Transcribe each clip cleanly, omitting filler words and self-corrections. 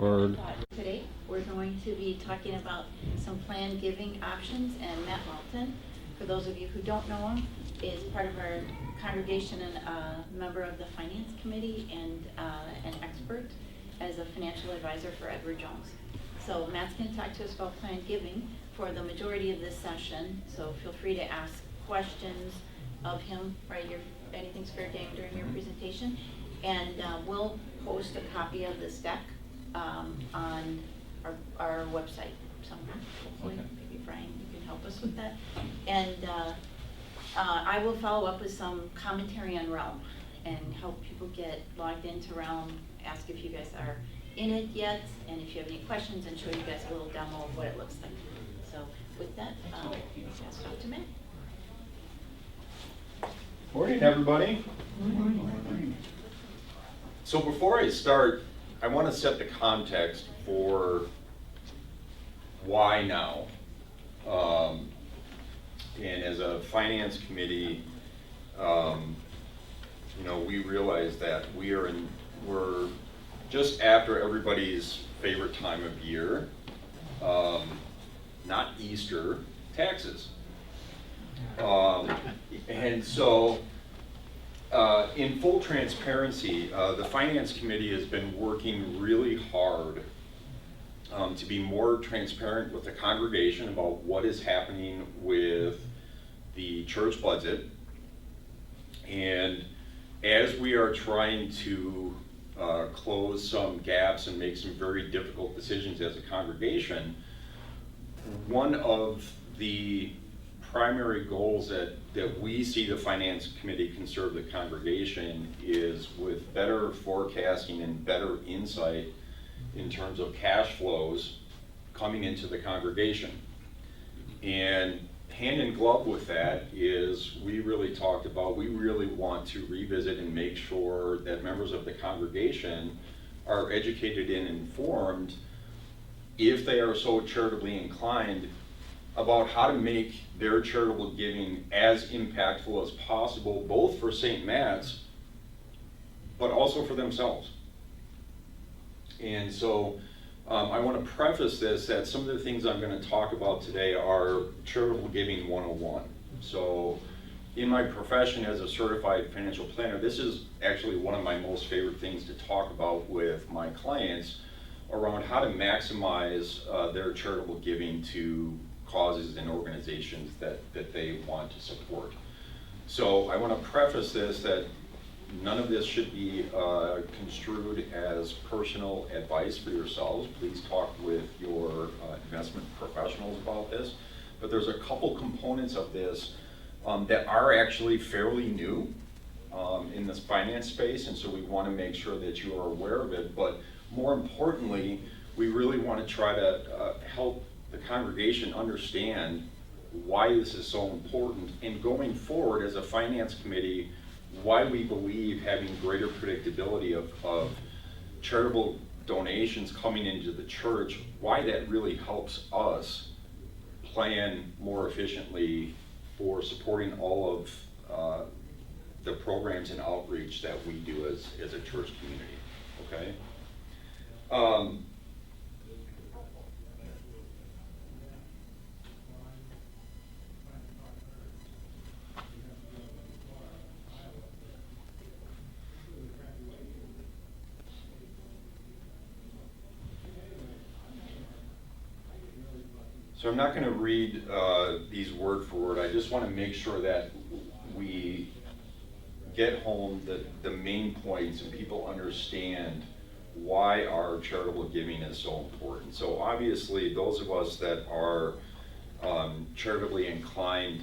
board. Today, we're going to be talking about some planned giving options, and Matt Malten, for those of you who don't know him, is part of our congregation and a member of the finance committee and an expert as a financial advisor for Edward Jones. So Matt's going to talk to us about planned giving for the majority of this session, so feel free to ask questions of him, right? Anything's fair game during your presentation. And we'll post a copy of this deck on our website somewhere. Hopefully, maybe Brian, you can help us with that. And I will follow up with some commentary on Realm and help people get logged into Realm, ask if you guys are in it yet, and if you have any questions, and show you guys a little demo of what it looks like. So with that, I'll pass it off to Matt. Morning, everybody. Morning. So before I start, I want to set the context for why now. And as a finance committee, we realize that we're just after everybody's favorite time of year, not Easter, taxes. And so, in full transparency, the Finance Committee has been working really hard to be more transparent with the congregation about what is happening with the church budget. And as we are trying to close some gaps and make some very difficult decisions as a congregation, one of the primary goals that we see the Finance Committee can serve the congregation is with better forecasting and better insight in terms of cash flows coming into the congregation. And hand in glove with that is we really want to revisit and make sure that members of the congregation are educated and informed, if they are so charitably inclined, about how to make their charitable giving as impactful as possible, both for St. Matt's, but also for themselves. And so I want to preface this that some of the things I'm going to talk about today are charitable giving 101. So in my profession as a certified financial planner, this is actually one of my most favorite things to talk about with my clients around how to maximize their charitable giving to causes and organizations that they want to support. So I want to preface this that none of this should be construed as personal advice for yourselves. Please talk with your investment professionals about this. But there's a couple components of this that are actually fairly new in this finance space, and so we want to make sure that you are aware of it. But more importantly, we really want to try to help the congregation understand why this is so important, and going forward as a finance committee, why we believe having greater predictability of charitable donations coming into the church, why that really helps us plan more efficiently for supporting all of the programs and outreach that we do as a church community, okay? So I'm not going to read these word for word. I just want to make sure that we get home the main points and people understand why our charitable giving is so important. So obviously those of us that are charitably inclined,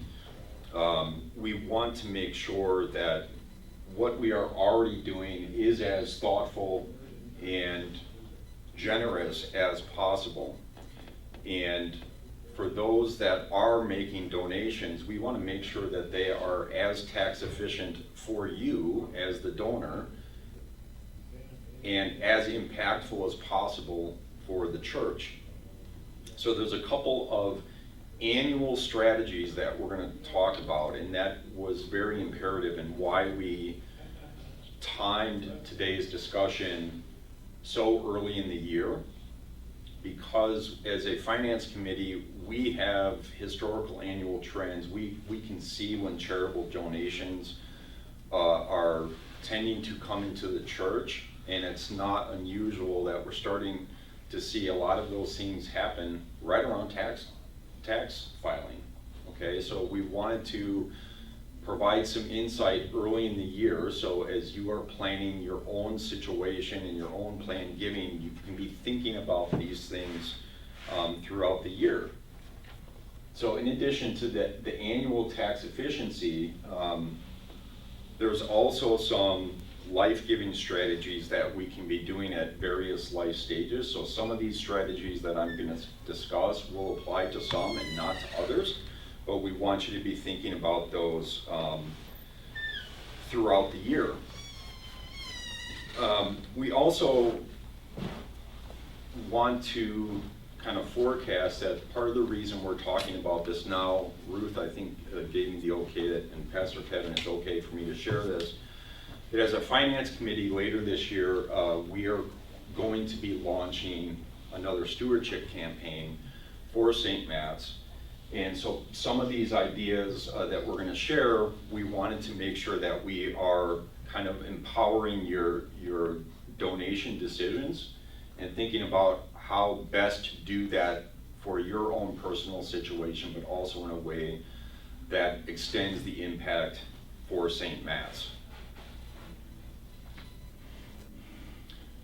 we want to make sure that what we are already doing is as thoughtful and generous as possible. And for those that are making donations, we want to make sure that they are as tax efficient for you as the donor and as impactful as possible for the church. So there's a couple of annual strategies that we're going to talk about, and that was very imperative in why we timed today's discussion so early in the year because as a finance committee, we have historical annual trends. We can see when charitable donations are tending to come into the church, and it's not unusual that we're starting to see a lot of those things happen right around tax filing. Okay, so we wanted to provide some insight early in the year, so as you are planning your own situation and your own planned giving, you can be thinking about these things throughout the year. So in addition to the annual tax efficiency, there's also some life-giving strategies that we can be doing at various life stages. So some of these strategies that I'm going to discuss will apply to some and not to others, but we want you to be thinking about those throughout the year. We also want to kind of forecast that part of the reason we're talking about this now, Ruth, I think gave me the okay, and Pastor Kevin, it's okay for me to share this, that as a finance committee later this year, we are going to be launching another stewardship campaign for St. Matt's. And so some of these ideas that we're going to share, we wanted to make sure that we are kind of empowering your donation decisions and thinking about how best to do that for your own personal situation, but also in a way that extends the impact for St. Matt's.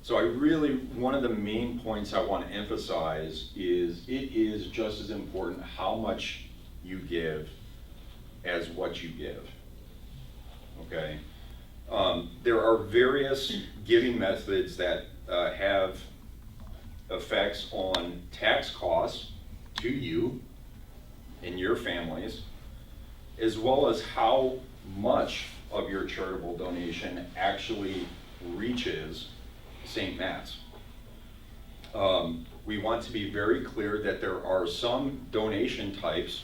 So one of the main points I want to emphasize is it is just as important how much you give as what you give, okay? There are various giving methods that have effects on tax costs to you and your families, as well as how much of your charitable donation actually reaches St. Matt's. We want to be very clear that there are some donation types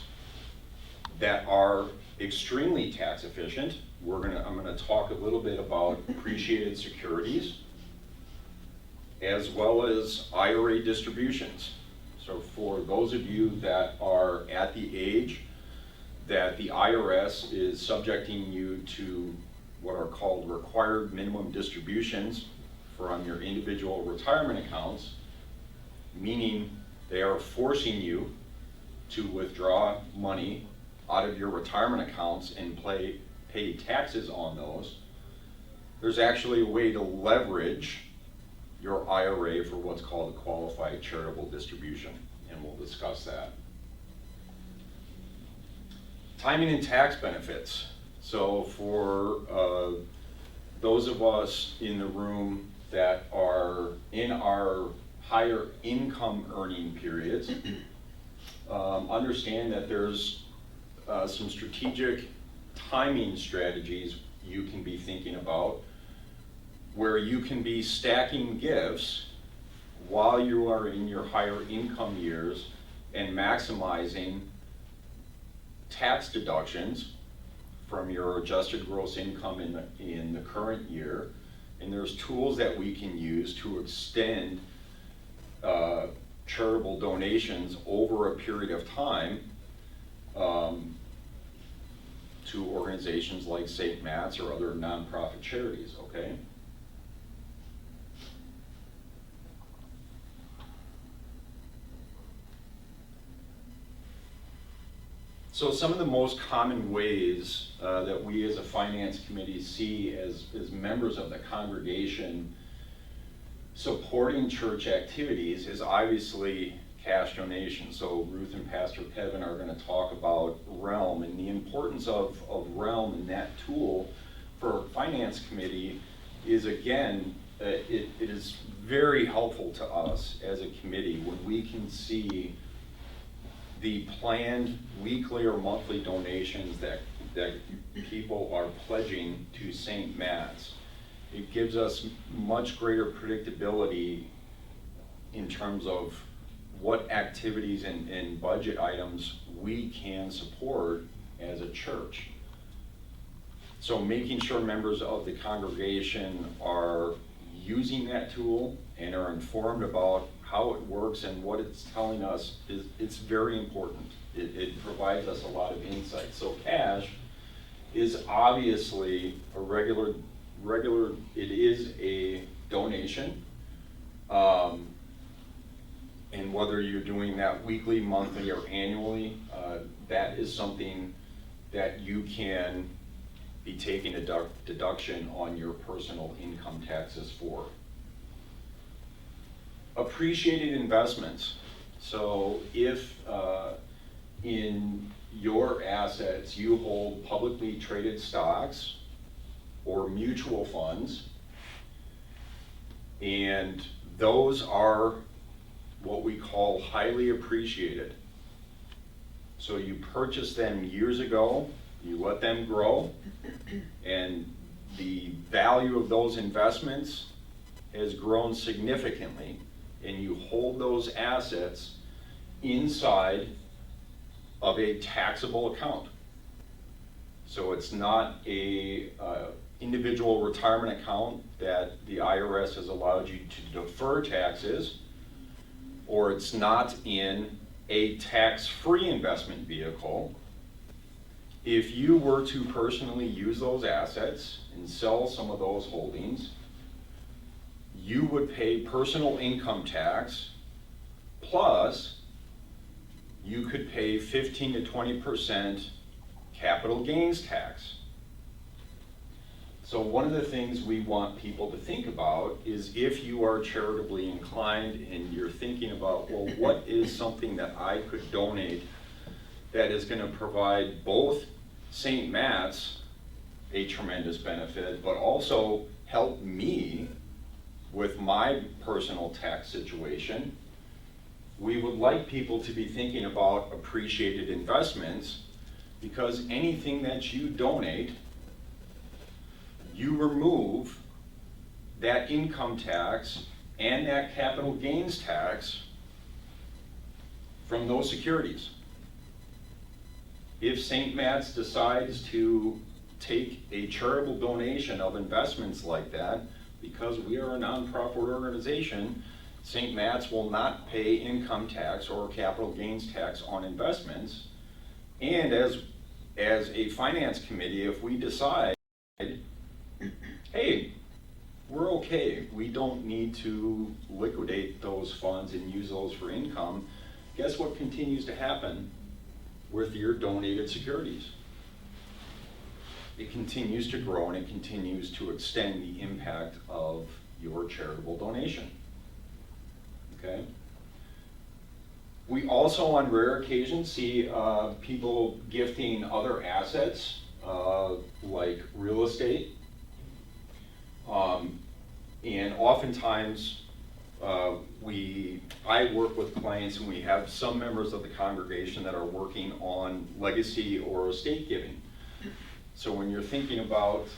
that are extremely tax efficient. I'm gonna talk a little bit about appreciated securities, as well as IRA distributions. So for those of you that are at the age that the IRS is subjecting you to what are called required minimum distributions from your individual retirement accounts, meaning they are forcing you to withdraw money out of your retirement accounts and pay taxes on those. There's actually a way to leverage your IRA for what's called a qualified charitable distribution, and we'll discuss that. Timing and tax benefits. So for those of us in the room that are in our higher income earning periods, understand that there's some strategic timing strategies you can be thinking about where you can be stacking gifts while you are in your higher income years and maximizing tax deductions from your adjusted gross income in the current year. And there's tools that we can use to extend charitable donations over a period of time to organizations like St. Matt's or other nonprofit charities, okay? So some of the most common ways that we as a finance committee see as members of the congregation supporting church activities is obviously cash donations. So Ruth and Pastor Kevin are going to talk about Realm and the importance of Realm and that tool for finance committee is, again, it is very helpful to us as a committee when we can see the planned weekly or monthly donations that people are pledging to St. Matt's. It gives us much greater predictability in terms of what activities and budget items we can support as a church. So making sure members of the congregation are using that tool and are informed about how it works and what it's telling us, it's very important. It provides us a lot of insight. So cash is obviously a regular, it is a donation. And whether you're doing that weekly, monthly, or annually, that is something that you can be taking a deduction on your personal income taxes for. Appreciated investments. So if in your assets you hold publicly traded stocks or mutual funds, and those are what we call highly appreciated. So you purchased them years ago, you let them grow, and the value of those investments has grown significantly, and you hold those assets inside of a taxable account. So it's not a individual retirement account that the IRS has allowed you to defer taxes, or it's not in a tax-free investment vehicle. If you were to personally use those assets and sell some of those holdings, you would pay personal income tax, plus you could pay 15 to 20% capital gains tax. So one of the things we want people to think about is, if you are charitably inclined and you're thinking about, well, what is something that I could donate that is going to provide both St. Matt's a tremendous benefit, but also help me with my personal tax situation. We would like people to be thinking about appreciated investments, because anything that you donate, you remove that income tax and that capital gains tax from those securities. If St. Matt's decides to take a charitable donation of investments like that, because we are a nonprofit organization, St. Matt's will not pay income tax or capital gains tax on investments. And as a finance committee, if we decide, hey, we're okay, we don't need to liquidate those funds and use those for income, guess what continues to happen with your donated securities? It continues to grow, and it continues to extend the impact of your charitable donation. Okay? We also, on rare occasions, see people gifting other assets, like real estate. And oftentimes, I work with clients, and we have some members of the congregation that are working on legacy or estate giving. So when you're thinking about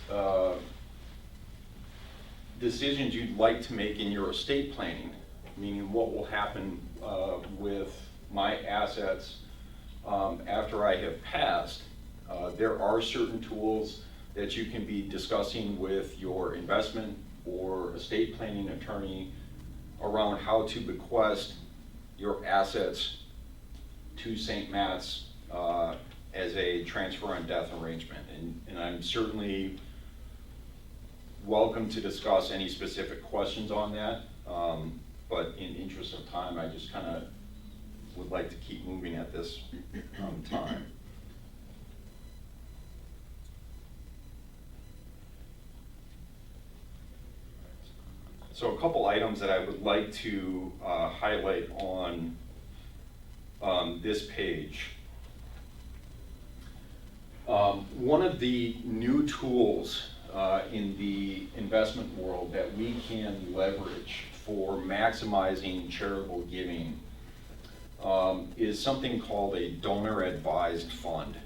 decisions you'd like to make in your estate planning, meaning what will happen with my assets after I have passed, there are certain tools that you can be discussing with your investment or estate planning attorney around how to bequest your assets to St. Matt's as a transfer on death arrangement. And I'm certainly welcome to discuss any specific questions on that, but in interest of time, I just kind of would like to keep moving at this time. So a couple items that I would like to highlight on this page. One of the new tools in the investment world that we can leverage for maximizing charitable giving is something called a donor advised fund.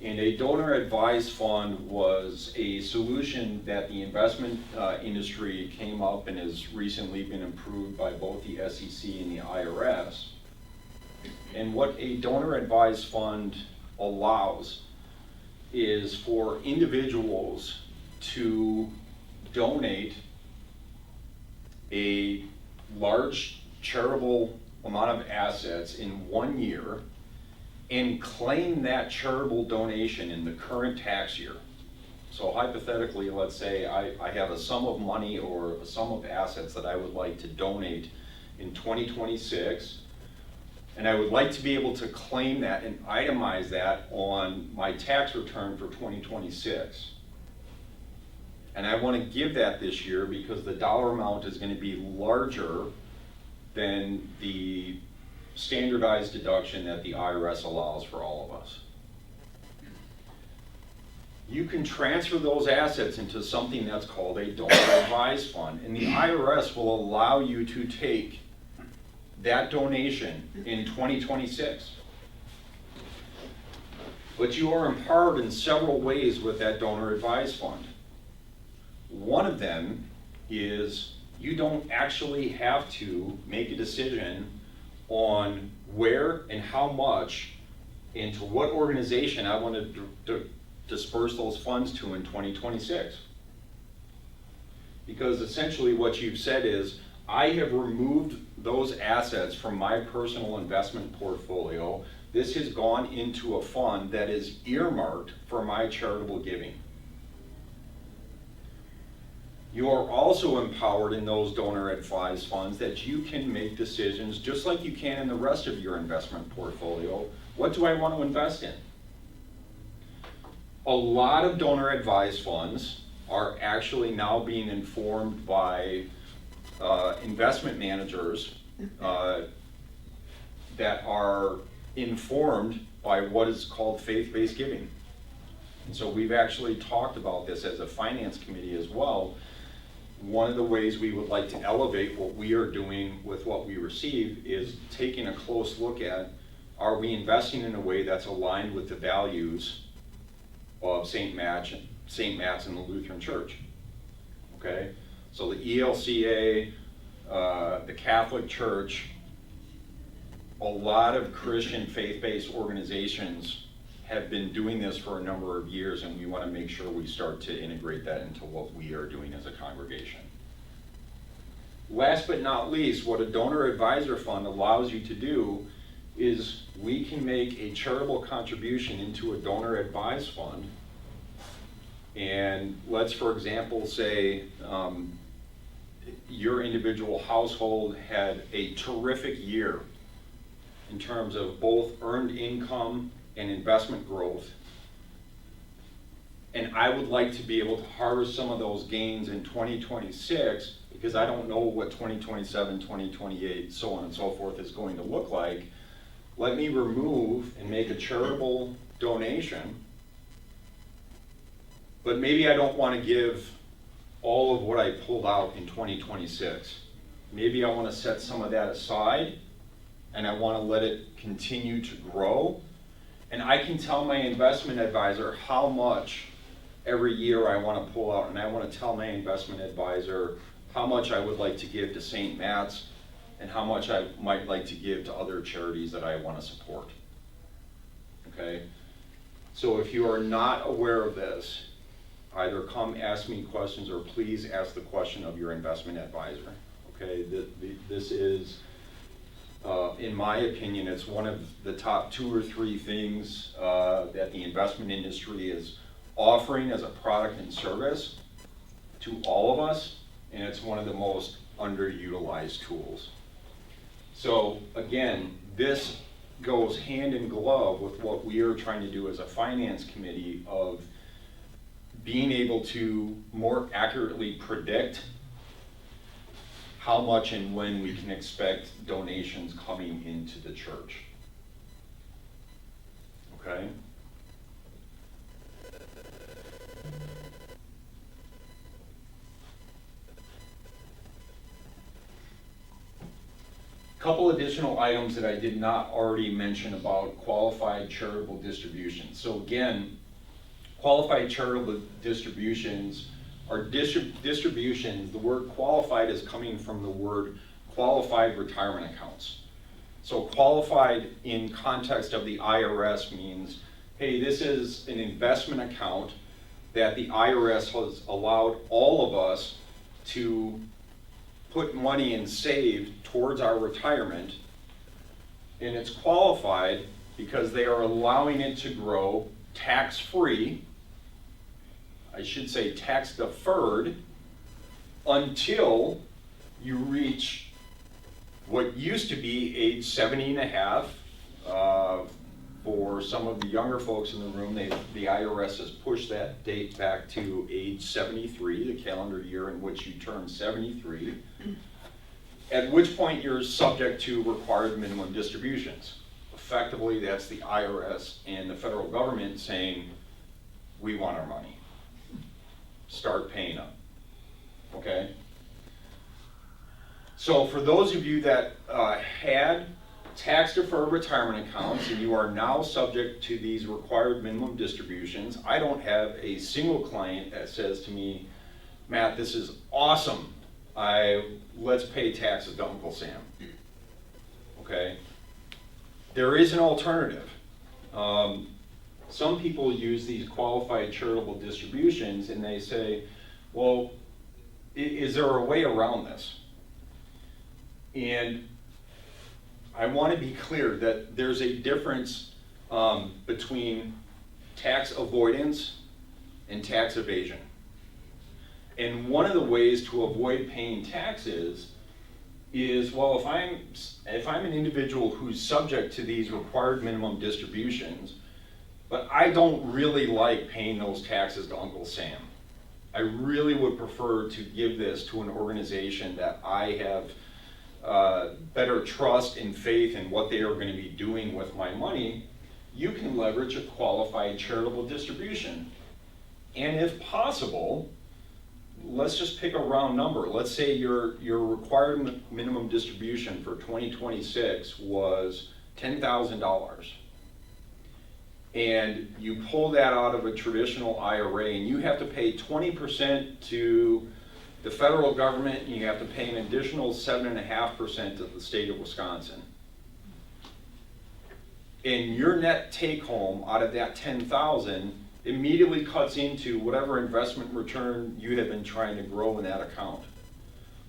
And a donor advised fund was a solution that the investment industry came up and has recently been approved by both the SEC and the IRS. And what a donor advised fund allows is for individuals to donate a large charitable amount of assets in 1 year and claim that charitable donation in the current tax year. So hypothetically, let's say I have a sum of money or a sum of assets that I would like to donate in 2026, and I would like to be able to claim that and itemize that on my tax return for 2026. And I want to give that this year because the dollar amount is going to be larger than the standardized deduction that the IRS allows for all of us. You can transfer those assets into something that's called a donor advised fund, and the IRS will allow you to take that donation in 2026. But you are empowered in several ways with that donor advised fund. One of them is you don't actually have to make a decision on where and how much and to what organization I want to disperse those funds to in 2026. Because essentially what you've said is, I have removed those assets from my personal investment portfolio. This has gone into a fund that is earmarked for my charitable giving. You are also empowered in those donor advised funds that you can make decisions just like you can in the rest of your investment portfolio. What do I want to invest in? A lot of donor advised funds are actually now being informed by investment managers that are informed by what is called faith-based giving. And so we've actually talked about this as a finance committee as well. One of the ways we would like to elevate what we are doing with what we receive is taking a close look at, are we investing in a way that's aligned with the values of St. Matt's and the Lutheran Church? Okay, so the ELCA, the Catholic Church, a lot of Christian faith-based organizations have been doing this for a number of years, and we want to make sure we start to integrate that into what we are doing as a congregation. Last but not least, what a donor advisor fund allows you to do is we can make a charitable contribution into a donor advised fund. And let's, for example, say your individual household had a terrific year in terms of both earned income and investment growth. And I would like to be able to harvest some of those gains in 2026 because I don't know what 2027, 2028, so on and so forth is going to look like. Let me remove and make a charitable donation, but maybe I don't want to give all of what I pulled out in 2026. Maybe I want to set some of that aside and I want to let it continue to grow. And I can tell my investment advisor how much every year I want to pull out, and I want to tell my investment advisor how much I would like to give to St. Matt's and how much I might like to give to other charities that I want to support. Okay? So if you are not aware of this, either come ask me questions or please ask the question of your investment advisor. Okay? This is, in my opinion, it's one of the top 2 or 3 things that the investment industry is offering as a product and service to all of us, and it's one of the most underutilized tools. So again, this goes hand in glove with what we are trying to do as a finance committee of being able to more accurately predict how much and when we can expect donations coming into the church. Okay? Couple additional items that I did not already mention about qualified charitable distributions. So again, qualified charitable distributions are distributions. The word qualified is coming from the word qualified retirement accounts. So qualified in context of the IRS means, hey, this is an investment account that the IRS has allowed all of us to put money and save towards our retirement, and it's qualified because they are allowing it to grow tax-free, I should say tax-deferred, until you reach what used to be age 70 and a half. For some of the younger folks in the room, the IRS has pushed that date back to age 73, the calendar year in which you turn 73, at which point you're subject to required minimum distributions. Effectively, that's the IRS and the federal government saying, we want our money. Start paying up, okay? So for those of you that had tax-deferred retirement accounts and you are now subject to these required minimum distributions, I don't have a single client that says to me, Matt, this is awesome. Let's pay taxes to Uncle Sam. Okay? There is an alternative. Some people use these qualified charitable distributions and they say, well, is there a way around this? And I want to be clear that there's a difference between tax avoidance and tax evasion. And one of the ways to avoid paying taxes is, well, if I'm an individual who's subject to these required minimum distributions, but I don't really like paying those taxes to Uncle Sam. I really would prefer to give this to an organization that I have better trust and faith in what they are going to be doing with my money. You can leverage a qualified charitable distribution. And if possible, let's just pick a round number. Let's say your required minimum distribution for 2026 was $10,000. And you pull that out of a traditional IRA and you have to pay 20% to the federal government, and you have to pay an additional 7.5% to the state of Wisconsin. And your net take home out of that $10,000 immediately cuts into whatever investment return you have been trying to grow in that account.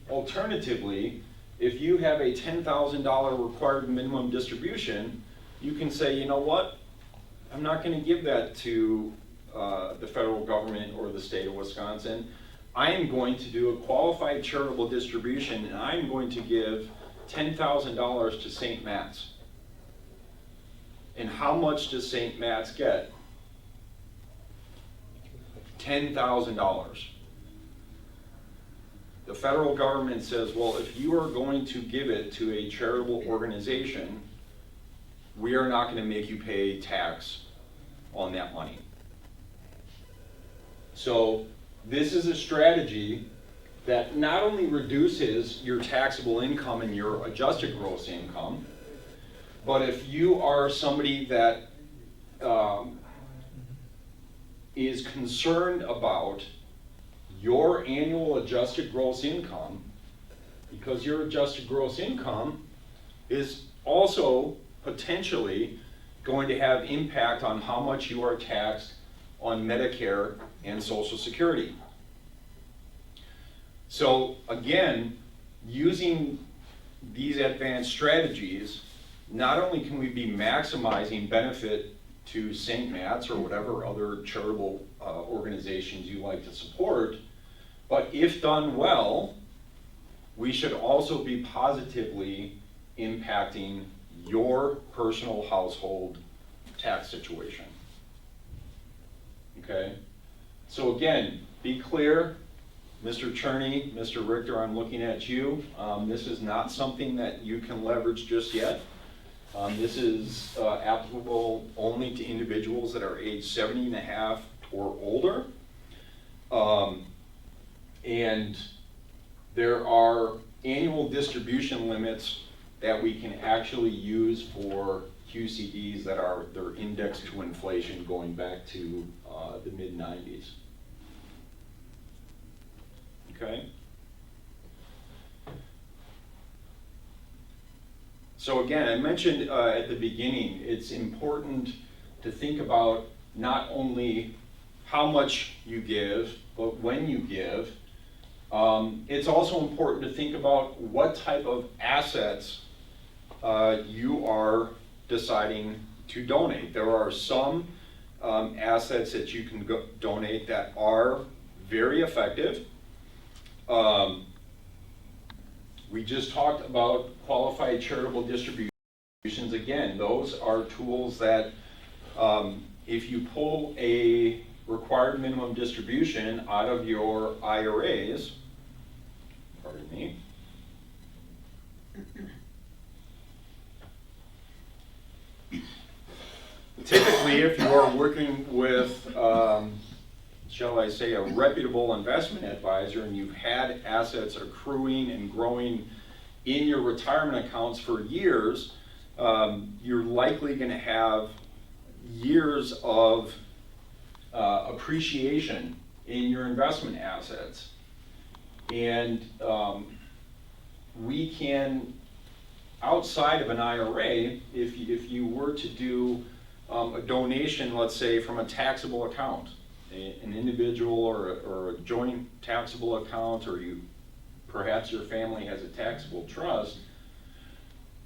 Alternatively, if you have a $10,000 required minimum distribution, you can say, you know what? I'm not going to give that to the federal government or the state of Wisconsin. I am going to do a qualified charitable distribution and I'm going to give $10,000 to St. Matt's. And how much does St. Matt's get? $10,000. The federal government says, well, if you are going to give it to a charitable organization, we are not going to make you pay tax on that money. So this is a strategy that not only reduces your taxable income and your adjusted gross income, but if you are somebody that is concerned about your annual adjusted gross income, because your adjusted gross income is also potentially going to have impact on how much you are taxed on Medicare and Social Security. So again, using these advanced strategies, not only can we be maximizing benefit to St. Matt's or whatever other charitable organizations you like to support, but if done well, we should also be positively impacting your personal household tax situation. Okay? So again, be clear, Mr. Cherney, Mr. Richter, I'm looking at you. This is not something that you can leverage just yet. This is applicable only to individuals that are age 70 and a half or older. And there are annual distribution limits that we can actually use for QCDs they're indexed to inflation going back to the mid-90s. Okay? So again, I mentioned at the beginning, it's important to think about not only how much you give, but when you give, It's also important to think about what type of assets you are deciding to donate. There are some assets that you can donate that are very effective. We just talked about qualified charitable distributions. Again, those are tools that if you pull a required minimum distribution out of your IRAs, pardon me, typically if you are working with, shall I say, a reputable investment advisor and you've had assets accruing and growing in your retirement accounts for years, you're likely going to have years of appreciation in your investment assets. And we can, outside of an IRA, if you were to do a donation, let's say from a taxable account, an individual or a joint taxable account, or perhaps your family has a taxable trust,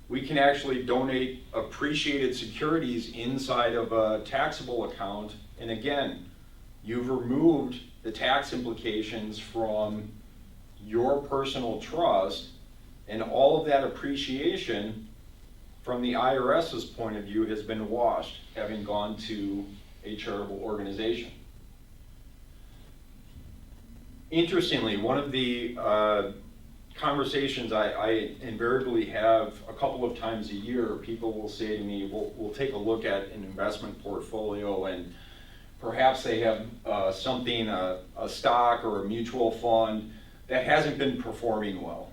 we can actually donate appreciated securities inside of a taxable account. And again, you've removed the tax implications from your personal trust, and all of that appreciation from the IRS's point of view has been washed, having gone to a charitable organization. Interestingly, one of the conversations I invariably have a couple of times a year, people will say to me, we'll take a look at an investment portfolio, and perhaps they have something, a stock or a mutual fund that hasn't been performing well.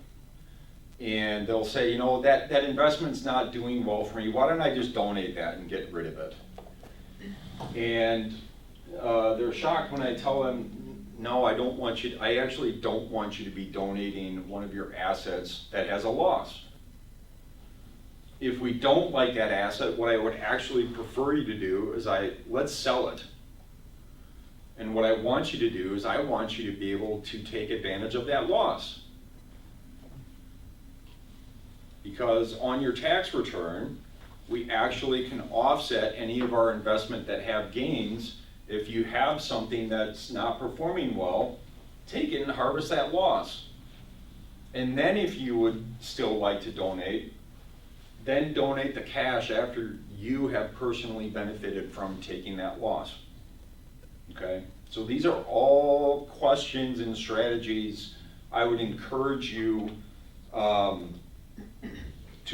And they'll say, you know, that investment's not doing well for me, why don't I just donate that and get rid of it? And they're shocked when I tell them, no, I actually don't want you to be donating one of your assets that has a loss. If we don't like that asset, what I would actually prefer you to do is let's sell it. And what I want you to do is I want you to be able to take advantage of that loss. Because on your tax return, we actually can offset any of our investment that have gains. If you have something that's not performing well, take it and harvest that loss. And then if you would still like to donate, then donate the cash after you have personally benefited from taking that loss. Okay? So these are all questions and strategies I would encourage you to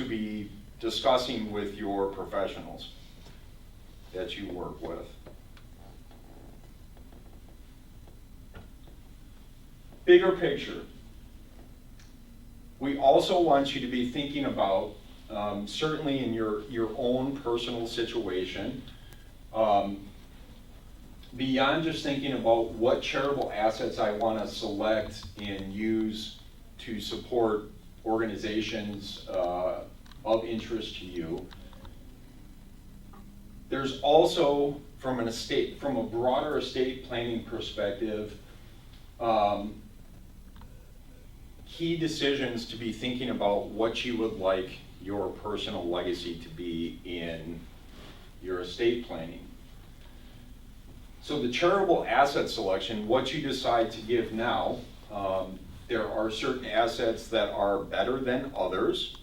be discussing with your professionals that you work with. Bigger picture. We also want you to be thinking about, certainly in your own personal situation, beyond just thinking about what charitable assets I want to select and use to support organizations of interest to you. There's also, from a broader estate planning perspective, key decisions to be thinking about what you would like your personal legacy to be in your estate planning. So the charitable asset selection, what you decide to give now, there are certain assets that are better than others,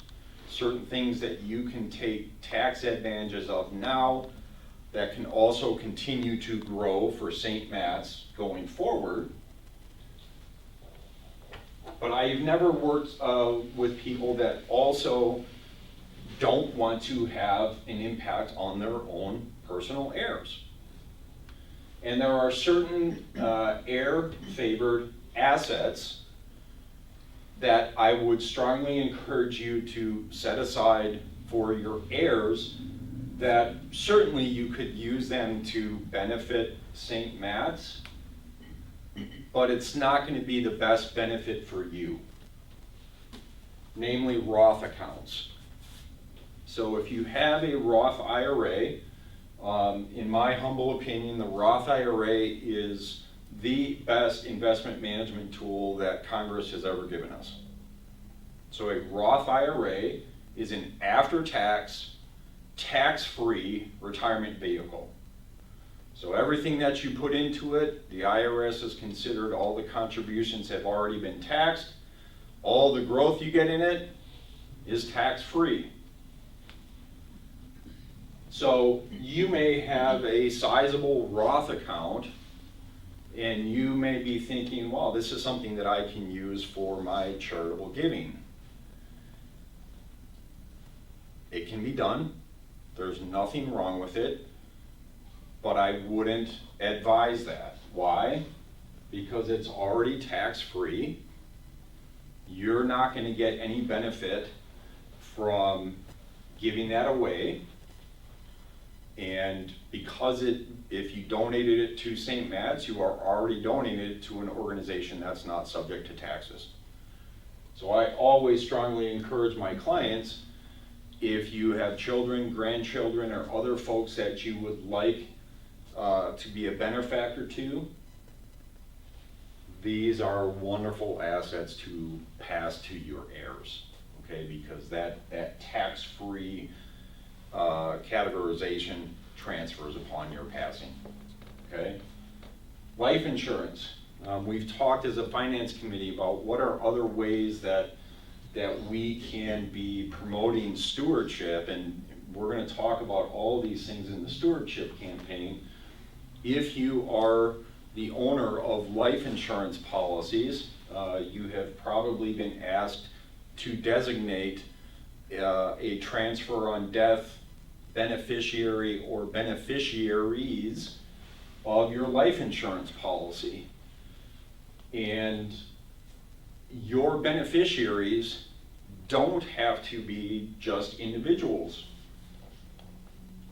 certain things that you can take tax advantages of now that can also continue to grow for St. Matt's going forward. But I've never worked with people that also don't want to have an impact on their own personal heirs. And there are certain heir-favored assets that I would strongly encourage you to set aside for your heirs, that certainly you could use them to benefit St. Matt's, but it's not going to be the best benefit for you, namely Roth accounts. So if you have a Roth IRA, in my humble opinion, the Roth IRA is the best investment management tool that Congress has ever given us. So a Roth IRA is an after-tax, tax-free retirement vehicle. So everything that you put into it, the IRS has considered all the contributions have already been taxed. All the growth you get in it is tax-free. So you may have a sizable Roth account and you may be thinking, well, this is something that I can use for my charitable giving. It can be done. There's nothing wrong with it, but I wouldn't advise that. Why? Because it's already tax-free. You're not going to get any benefit from giving that away. And because if you donated it to St. Matt's, you are already donating it to an organization that's not subject to taxes. So I always strongly encourage my clients, if you have children, grandchildren, or other folks that you would like to be a benefactor to, these are wonderful assets to pass to your heirs, okay? Because that tax-free categorization transfers upon your passing, okay? Life insurance. We've talked as a finance committee about what are other ways that we can be promoting stewardship, and we're going to talk about all these things in the stewardship campaign. If you are the owner of life insurance policies, you have probably been asked to designate a transfer on death beneficiary or beneficiaries of your life insurance policy. And your beneficiaries don't have to be just individuals.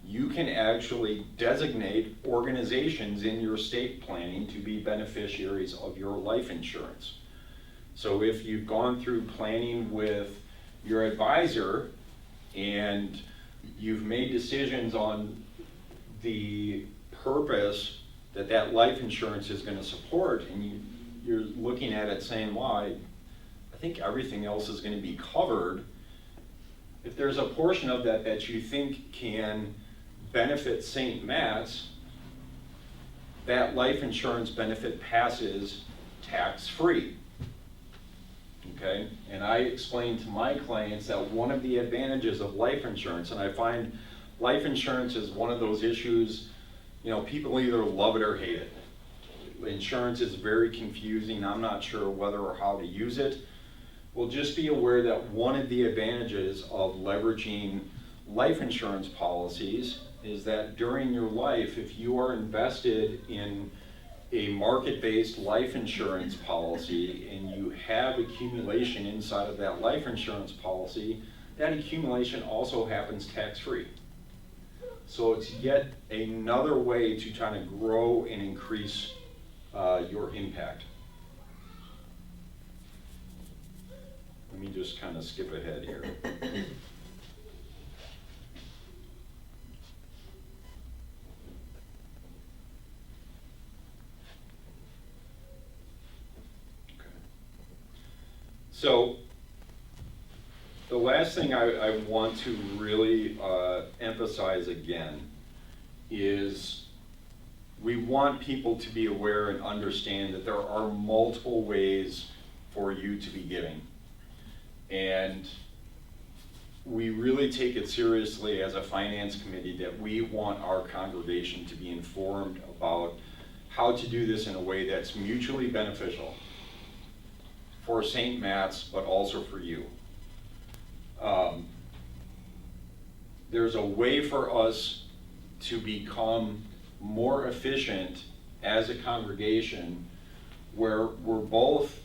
You can actually designate organizations in your estate planning to be beneficiaries of your life insurance. So if you've gone through planning with your advisor and you've made decisions on the purpose that life insurance is going to support, and you're looking at it saying, well, I think everything else is going to be covered. If there's a portion of that you think can benefit St. Matt's, that life insurance benefit passes tax-free. Okay? And I explain to my clients that one of the advantages of life insurance, and I find life insurance is one of those issues, people either love it or hate it. Insurance is very confusing. I'm not sure whether or how to use it. Well, just be aware that one of the advantages of leveraging life insurance policies is that during your life, if you are invested in a market-based life insurance policy and you have accumulation inside of that life insurance policy, that accumulation also happens tax-free. So it's yet another way to kind of grow and increase your impact. Let me just kind of skip ahead here. So the last thing I want to really emphasize again is we want people to be aware and understand that there are multiple ways for you to be giving. And we really take it seriously as a finance committee that we want our congregation to be informed about how to do this in a way that's mutually beneficial for St. Matt's, but also for you. There's a way for us to become more efficient as a congregation where we're both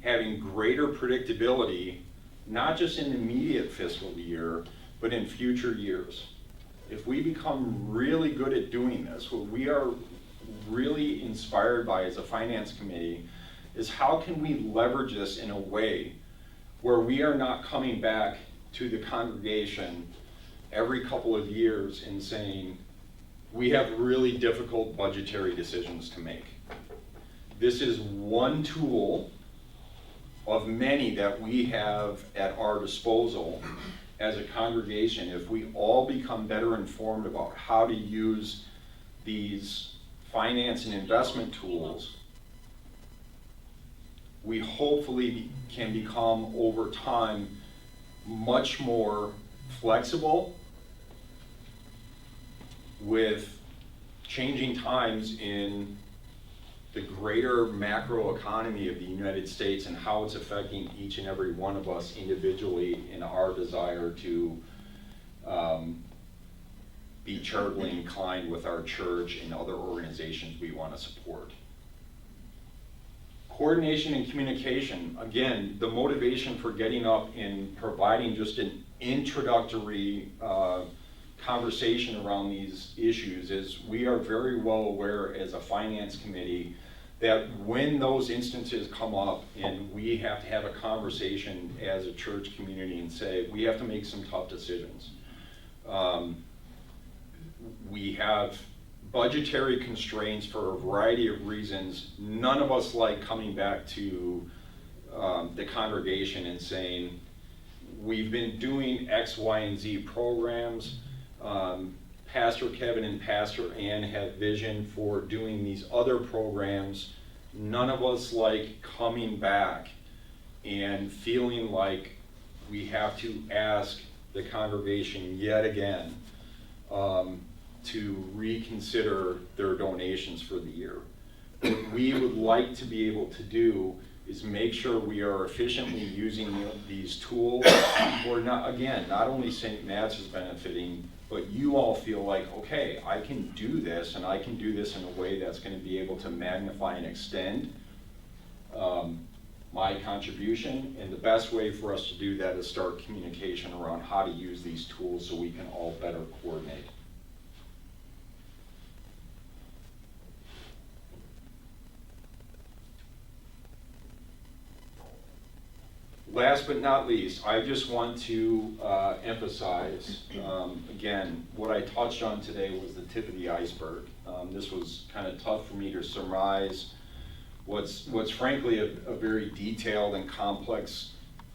having greater predictability, not just in the immediate fiscal year, but in future years. If we become really good at doing this, what we are really inspired by as a finance committee is how can we leverage this in a way where we are not coming back to the congregation every couple of years and saying, we have really difficult budgetary decisions to make. This is one tool of many that we have at our disposal as a congregation. If we all become better informed about how to use these finance and investment tools, we hopefully can become over time much more flexible with changing times in the greater macro economy of the United States and how it's affecting each and every one of us individually in our desire to be charitably inclined with our church and other organizations we want to support. Coordination and communication, again, the motivation for getting up and providing just an introductory conversation around these issues is we are very well aware as a finance committee that when those instances come up and we have to have a conversation as a church community and say we have to make some tough decisions. We have budgetary constraints for a variety of reasons. None of us like coming back to the congregation and saying, we've been doing X, Y, and Z programs. Pastor Kevin and Pastor Ann have vision for doing these other programs. None of us like coming back and feeling like we have to ask the congregation yet again to reconsider their donations for the year. What we would like to be able to do is make sure we are efficiently using these tools. We're not, again, not only St. Matt's is benefiting, but you all feel like, okay, I can do this, and I can do this in a way that's going to be able to magnify and extend my contribution. And the best way for us to do that is start communication around how to use these tools so we can all better coordinate. Last but not least, I just want to emphasize, again, what I touched on today was the tip of the iceberg. This was kind of tough for me to surmise what's frankly a very detailed and complex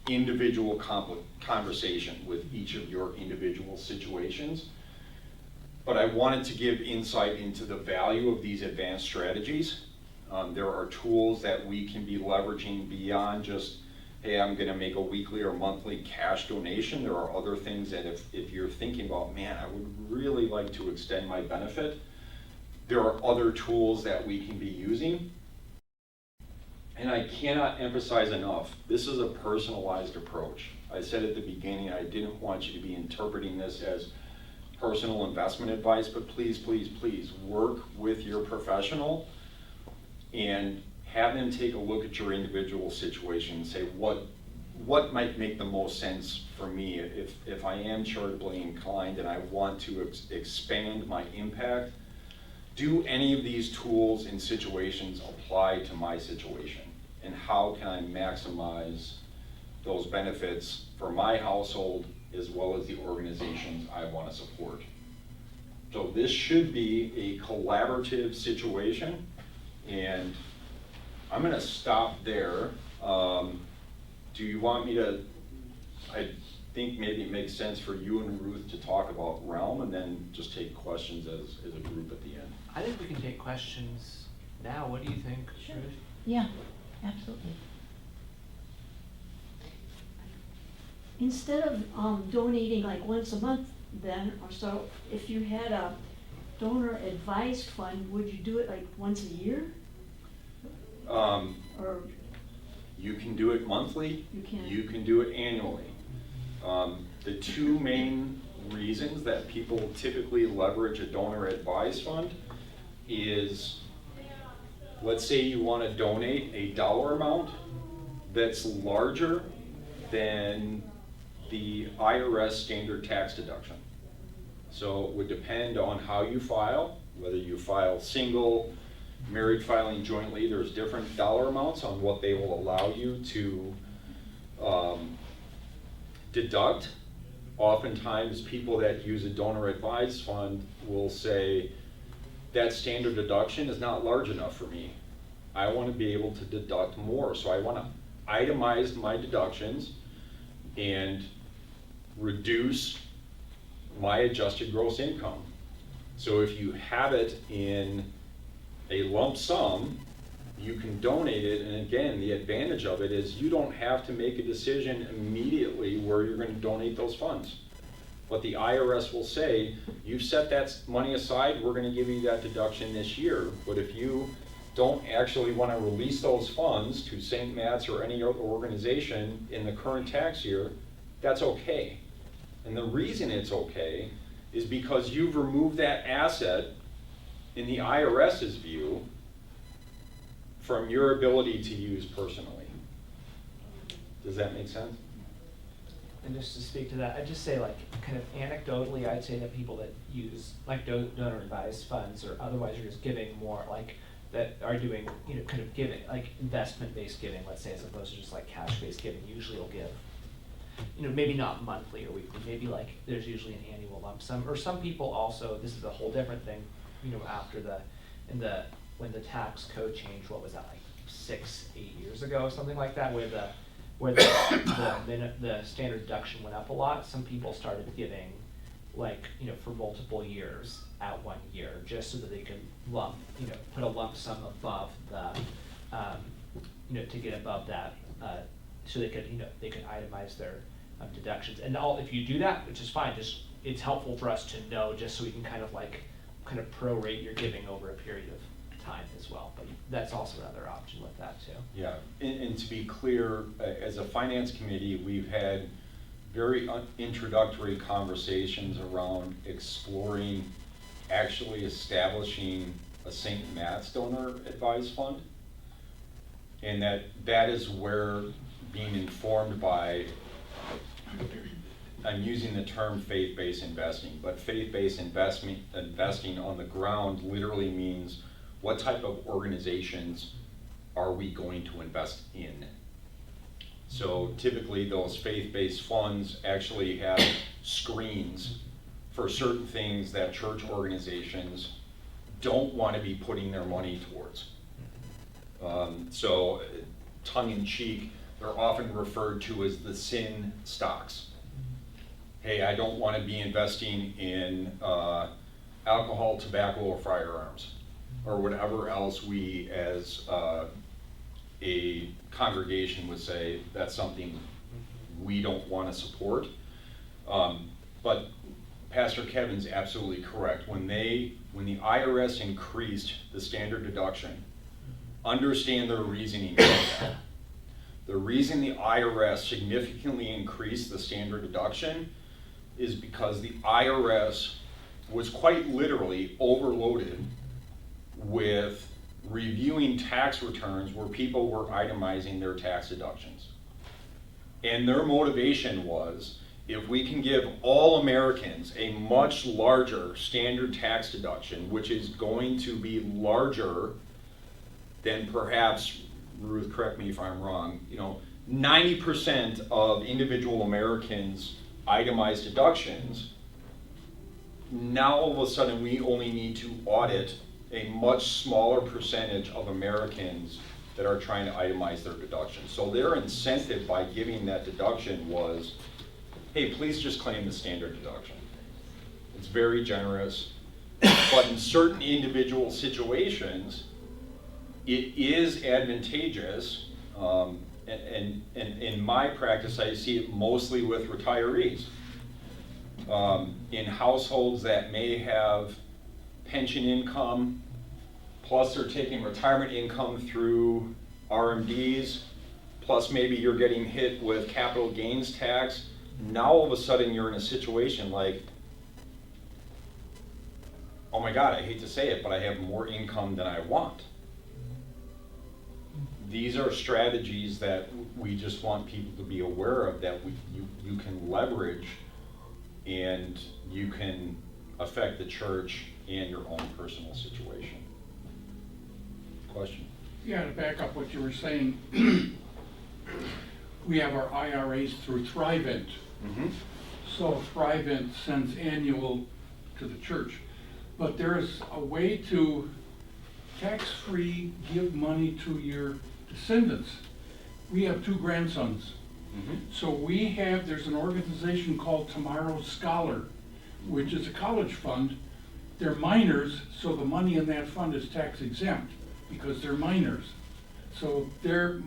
individual conversation with each of your individual situations. But I wanted to give insight into the value of these advanced strategies. There are tools that we can be leveraging beyond just, hey, I'm going to make a weekly or monthly cash donation. There are other things that if you're thinking about, man, I would really like to extend my benefit, there are other tools that we can be using. And I cannot emphasize enough, this is a personalized approach. I said at the beginning, I didn't want you to be interpreting this as personal investment advice, but please, please, please work with your professional and have them take a look at your individual situation and say what might make the most sense for me if I am charitably inclined and I want to expand my impact. Do any of these tools and situations apply to my situation? And how can I maximize those benefits for my household as well as the organizations I want to support? So this should be a collaborative situation, and I'm going to stop there. Do you want me to, I think maybe it makes sense for you and Ruth to talk about Realm and then just take questions as a group at the end. I think we can take questions now. What do you think, Sure. Ruth? Yeah, absolutely. Instead of donating like once a month then, or so, if you had a donor advised fund, would you do it like once a year? Or You can do it monthly. You can. You can do it annually. The two main reasons that people typically leverage a donor advised fund is, let's say you want to donate a dollar amount that's larger than the IRS standard tax deduction. So it would depend on how you file, whether you file single, married filing jointly. There's different dollar amounts on what they will allow you to deduct. Oftentimes people that use a donor advised fund will say, that standard deduction is not large enough for me. I want to be able to deduct more, so I want to itemize my deductions and reduce my adjusted gross income. So if you have it in a lump sum, you can donate it, and again, the advantage of it is you don't have to make a decision immediately where you're going to donate those funds. But the IRS will say, you've set that money aside, we're going to give you that deduction this year. But if you don't actually want to release those funds to St. Matt's or any other organization in the current tax year, that's okay. And the reason it's okay is because you've removed that asset, in the IRS's view, from your ability to use personally. Does that make sense? And just to speak to that, I'd just say, like, kind of anecdotally, I'd say that people that use like donor advised funds or otherwise are just giving more, like, that are doing, you know, kind of giving, like investment based giving, let's say, as opposed to just like cash based giving, usually will give, you know, maybe not monthly or weekly, maybe like there's usually an annual lump sum. Or some people also, this is a whole different thing, you know, after when the tax code changed, what was that, like 6-8 years ago, something like that, where the standard deduction went up a lot. Some people started giving, like, you know, for multiple years at 1 year, just so that they could put a lump sum above the, you know, to get above that, so they could, you know, they could itemize their deductions. And if you do that, which is fine, just it's helpful for us to know, just so we can kind of prorate your giving over a period of time as well. But that's also another option with that too. Yeah, and to be clear, as a finance committee, we've had very introductory conversations around exploring actually establishing a St. Matt's donor advised fund. And that is where being informed by, I'm using the term faith-based investing, but faith-based investing on the ground literally means what type of organizations are we going to invest in? So typically those faith-based funds actually have screens for certain things that church organizations don't want to be putting their money towards. So tongue-in-cheek, they're often referred to as the sin stocks. Hey, I don't want to be investing in alcohol, tobacco, or firearms, or whatever else we as a congregation would say that's something we don't want to support. But Pastor Kevin's absolutely correct. When the IRS increased the standard deduction, understand their reasoning for that. The reason the IRS significantly increased the standard deduction is because the IRS was quite literally overloaded with reviewing tax returns where people were itemizing their tax deductions. And their motivation was, if we can give all Americans a much larger standard tax deduction, which is going to be larger than perhaps, Ruth, correct me if I'm wrong, 90% of individual Americans' itemized deductions, now all of a sudden we only need to audit a much smaller percentage of Americans that are trying to itemize their deductions. So their incentive by giving that deduction was, hey, please just claim the standard deduction. It's very generous, but in certain individual situations, it is advantageous, and in my practice, I see it mostly with retirees. In households that may have pension income, plus they're taking retirement income through RMDs, plus maybe you're getting hit with capital gains tax. Now all of a sudden you're in a situation like, oh my God, I hate to say it, but I have more income than I want. These are strategies that we just want people to be aware of, that you can leverage and you can affect the church and your own personal situation. Question? Yeah, to back up what you were saying, we have our IRAs through Thrivent. Mm-hmm. So Thrivent sends annual to the church. but there is a way to tax-free give money to your descendants. We have 2 grandsons. So there's an organization called Tomorrow's Scholar, which is a college fund. They're minors, so the money in that fund is tax exempt because they're minors. So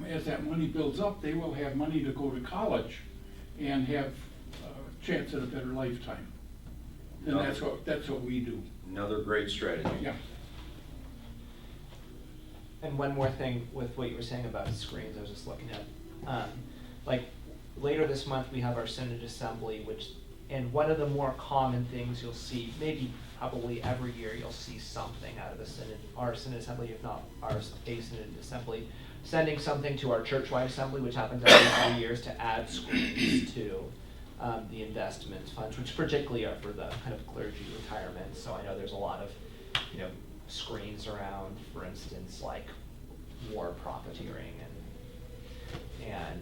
as that money builds up, they will have money to go to college and have a chance at a better lifetime. And that's what we do. Another great strategy. Yeah. And one more thing with what you were saying about screens, I was just looking at, like, later this month, we have our Synod Assembly, and one of the more common things you'll see, maybe probably every year, you'll see something out of the Synod, our Synod Assembly, if not our Synod Assembly, sending something to our church-wide assembly, which happens every 3 years, to add screens to the investment funds, which particularly are for the kind of clergy retirement. So I know there's a lot of, screens around, for instance, like war profiteering and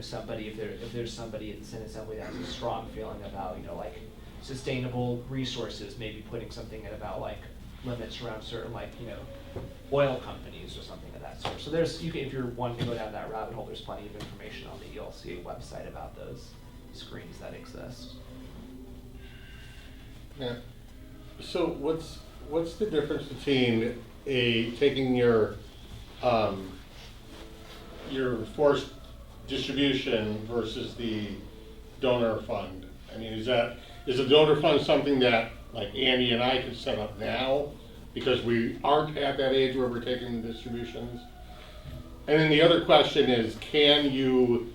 somebody, if there's somebody at the Synod Assembly that has a strong feeling about, like sustainable resources, maybe putting something in about like limits around certain oil companies or something of that sort. So if you're wanting to go down that rabbit hole, there's plenty of information on the ELCA website about those screens that exist. Yeah. So what's the difference between taking your forced distribution versus the donor fund? I mean, is the donor fund something that like Andy and I could set up now because we aren't at that age where we're taking the distributions? And then the other question is, can you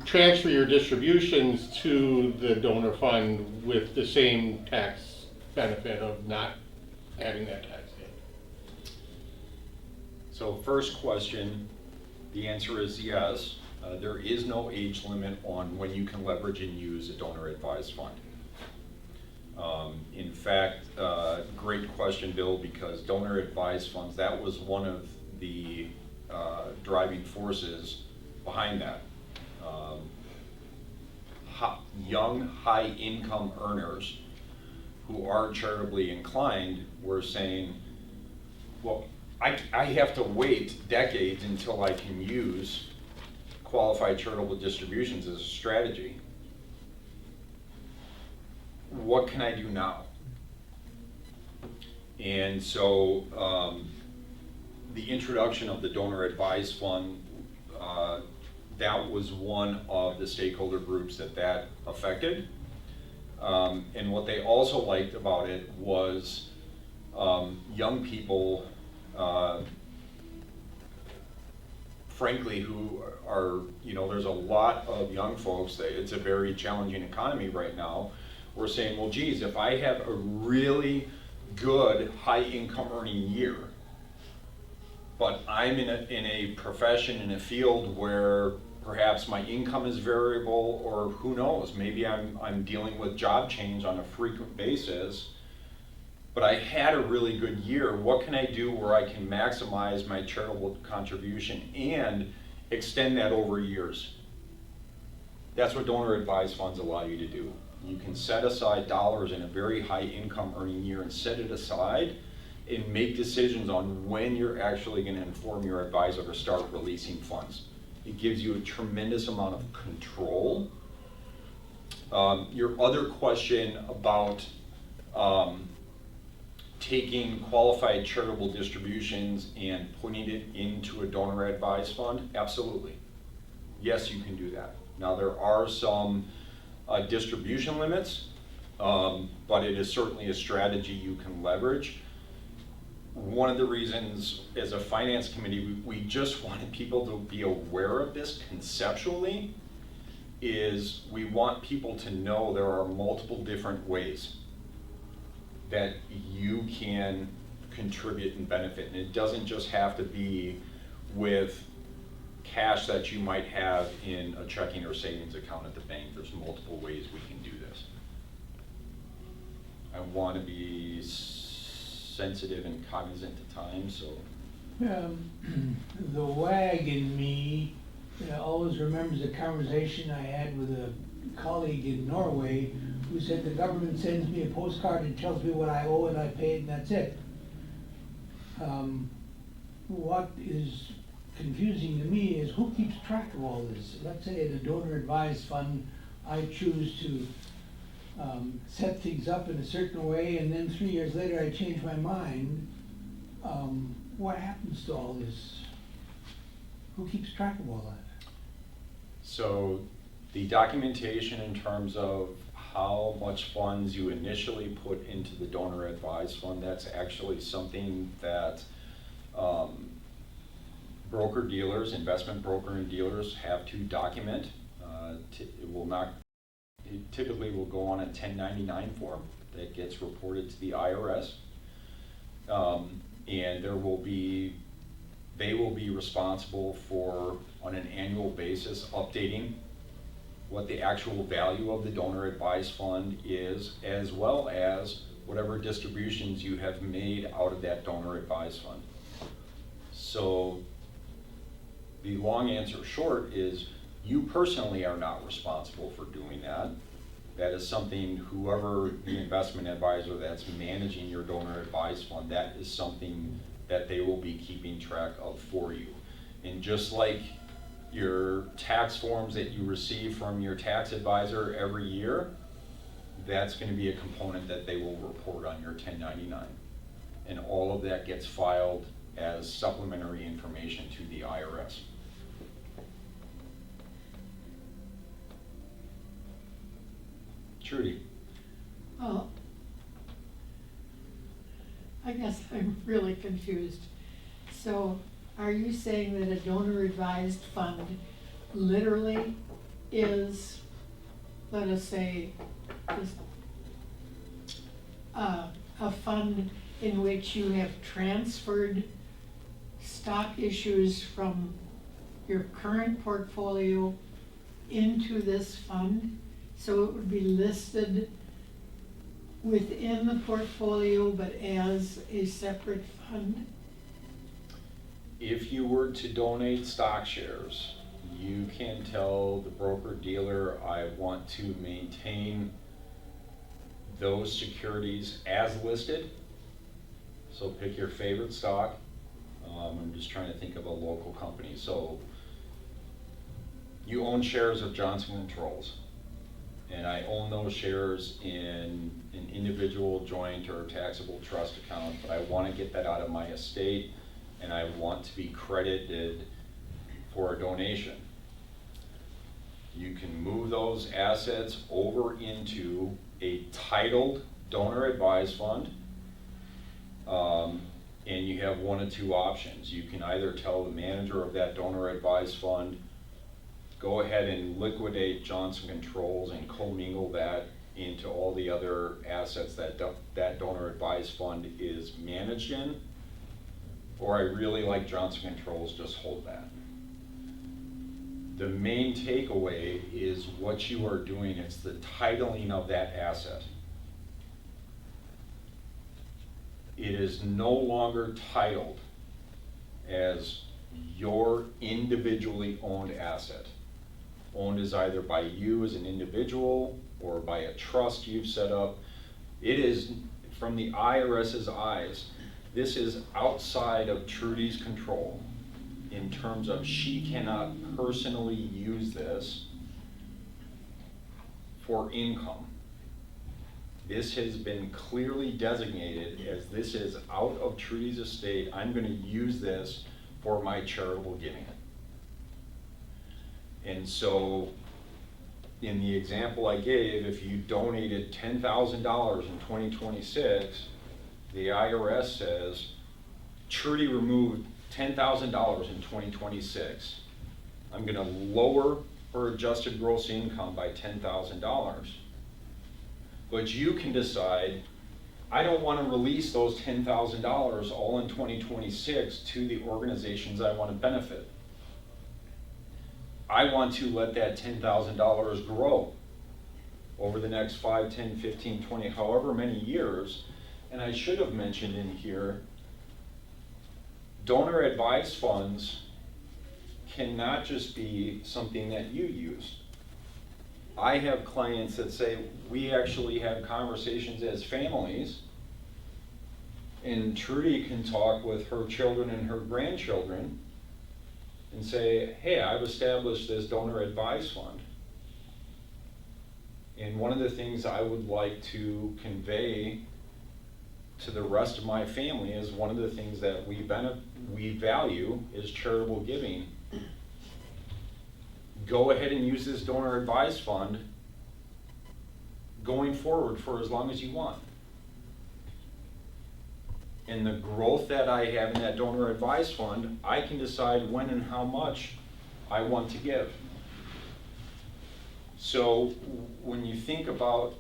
transfer your distributions to the donor fund with the same tax benefit of not having that tax hit? So first question, the answer is yes. There is no age limit on when you can leverage and use a donor advised fund. In fact, great question, Bill, because donor advised funds, that was one of the driving forces behind that. Young, high income earners who are charitably inclined were saying, well, I have to wait decades until I can use qualified charitable distributions as a strategy. What can I do now? And so the introduction of the donor advised fund, that was one of the stakeholder groups that affected. And what they also liked about it was young people, frankly, who are, there's a lot of young folks, it's a very challenging economy right now. We're saying, well, geez, if I have a really good high income earning year, but I'm in a profession, in a field where perhaps my income is variable, or who knows, maybe I'm dealing with job change on a frequent basis, but I had a really good year. What can I do where I can maximize my charitable contribution and extend that over years? That's what donor advised funds allow you to do. You can set aside dollars in a very high income earning year and set it aside and make decisions on when you're actually going to inform your advisor to start releasing funds. It gives you a tremendous amount of control. Your other question about taking qualified charitable distributions and putting it into a donor advised fund, absolutely. Yes, you can do that. Now there are some distribution limits, but it is certainly a strategy you can leverage. One of the reasons as a finance committee we just wanted people to be aware of this conceptually is we want people to know there are multiple different ways that you can contribute and benefit. And it doesn't just have to be with cash that you might have in a checking or savings account at the bank. There's multiple ways we can do this. I want to be sensitive and cognizant of time, so. The wag in me that always remembers a conversation I had with a colleague in Norway who said the government sends me a postcard and tells me what I owe and I pay it and that's it. What is confusing to me is who keeps track of all this? Let's say in a donor advised fund, I choose to set things up in a certain way and then 3 years later I change my mind. What happens to all this? Who keeps track of all that? So the documentation in terms of how much funds you initially put into the donor advised fund, that's actually something that broker dealers, investment broker and dealers have to document. It typically will go on a 1099 form that gets reported to the IRS. And they will be responsible for, on an annual basis, updating what the actual value of the donor advised fund is, as well as whatever distributions you have made out of that donor advised fund. So the long answer short is you personally are not responsible for doing that. That is something, whoever the investment advisor that's managing your donor advised fund, that is something that they will be keeping track of for you. And just like your tax forms that you receive from your tax advisor every year, that's going to be a component that they will report on your 1099. And all of that gets filed as supplementary information to the IRS. Trudy. Well, I guess I'm really confused. So are you saying that a donor advised fund literally is, let us say, a fund in which you have transferred stock issues from your current portfolio into this fund? So it would be listed within the portfolio, but as a separate fund? If you were to donate stock shares, you can tell the broker dealer, I want to maintain those securities as listed. So pick your favorite stock. I'm just trying to think of a local company. So you own shares of Johnson Controls, and I own those shares in an individual, joint, or taxable trust account, but I want to get that out of my estate, and I want to be credited for a donation. You can move those assets over into a titled donor advised fund, and you have one of two options. You can either tell the manager of that donor advised fund, go ahead and liquidate Johnson Controls and commingle that into all the other assets that that donor advised fund is managed in, or I really like Johnson Controls, just hold that. The main takeaway is what you are doing, it's the titling of that asset. It is no longer titled as your individually owned asset. Owned is either by you as an individual or by a trust you've set up. It is, from the IRS's eyes, this is outside of Trudy's control in terms of she cannot personally use this for income. This has been clearly designated as this is out of Trudy's estate. I'm going to use this for my charitable giving. And so in the example I gave, if you donated $10,000 in 2026, the IRS says, Trudy removed $10,000 in 2026. I'm going to lower her adjusted gross income by $10,000. But you can decide, I don't want to release those $10,000 all in 2026 to the organizations I want to benefit. I want to let that $10,000 grow over the next 5, 10, 15, 20, however many years. And I should have mentioned in here, donor advised funds cannot just be something that you use. I have clients that say, we actually have conversations as families, and Trudy can talk with her children and her grandchildren and say, hey, I've established this donor advised fund. And one of the things I would like to convey to the rest of my family is one of the things that we value is charitable giving. Go ahead and use this donor advised fund going forward for as long as you want. And the growth that I have in that donor advised fund, I can decide when and how much I want to give. So when you think about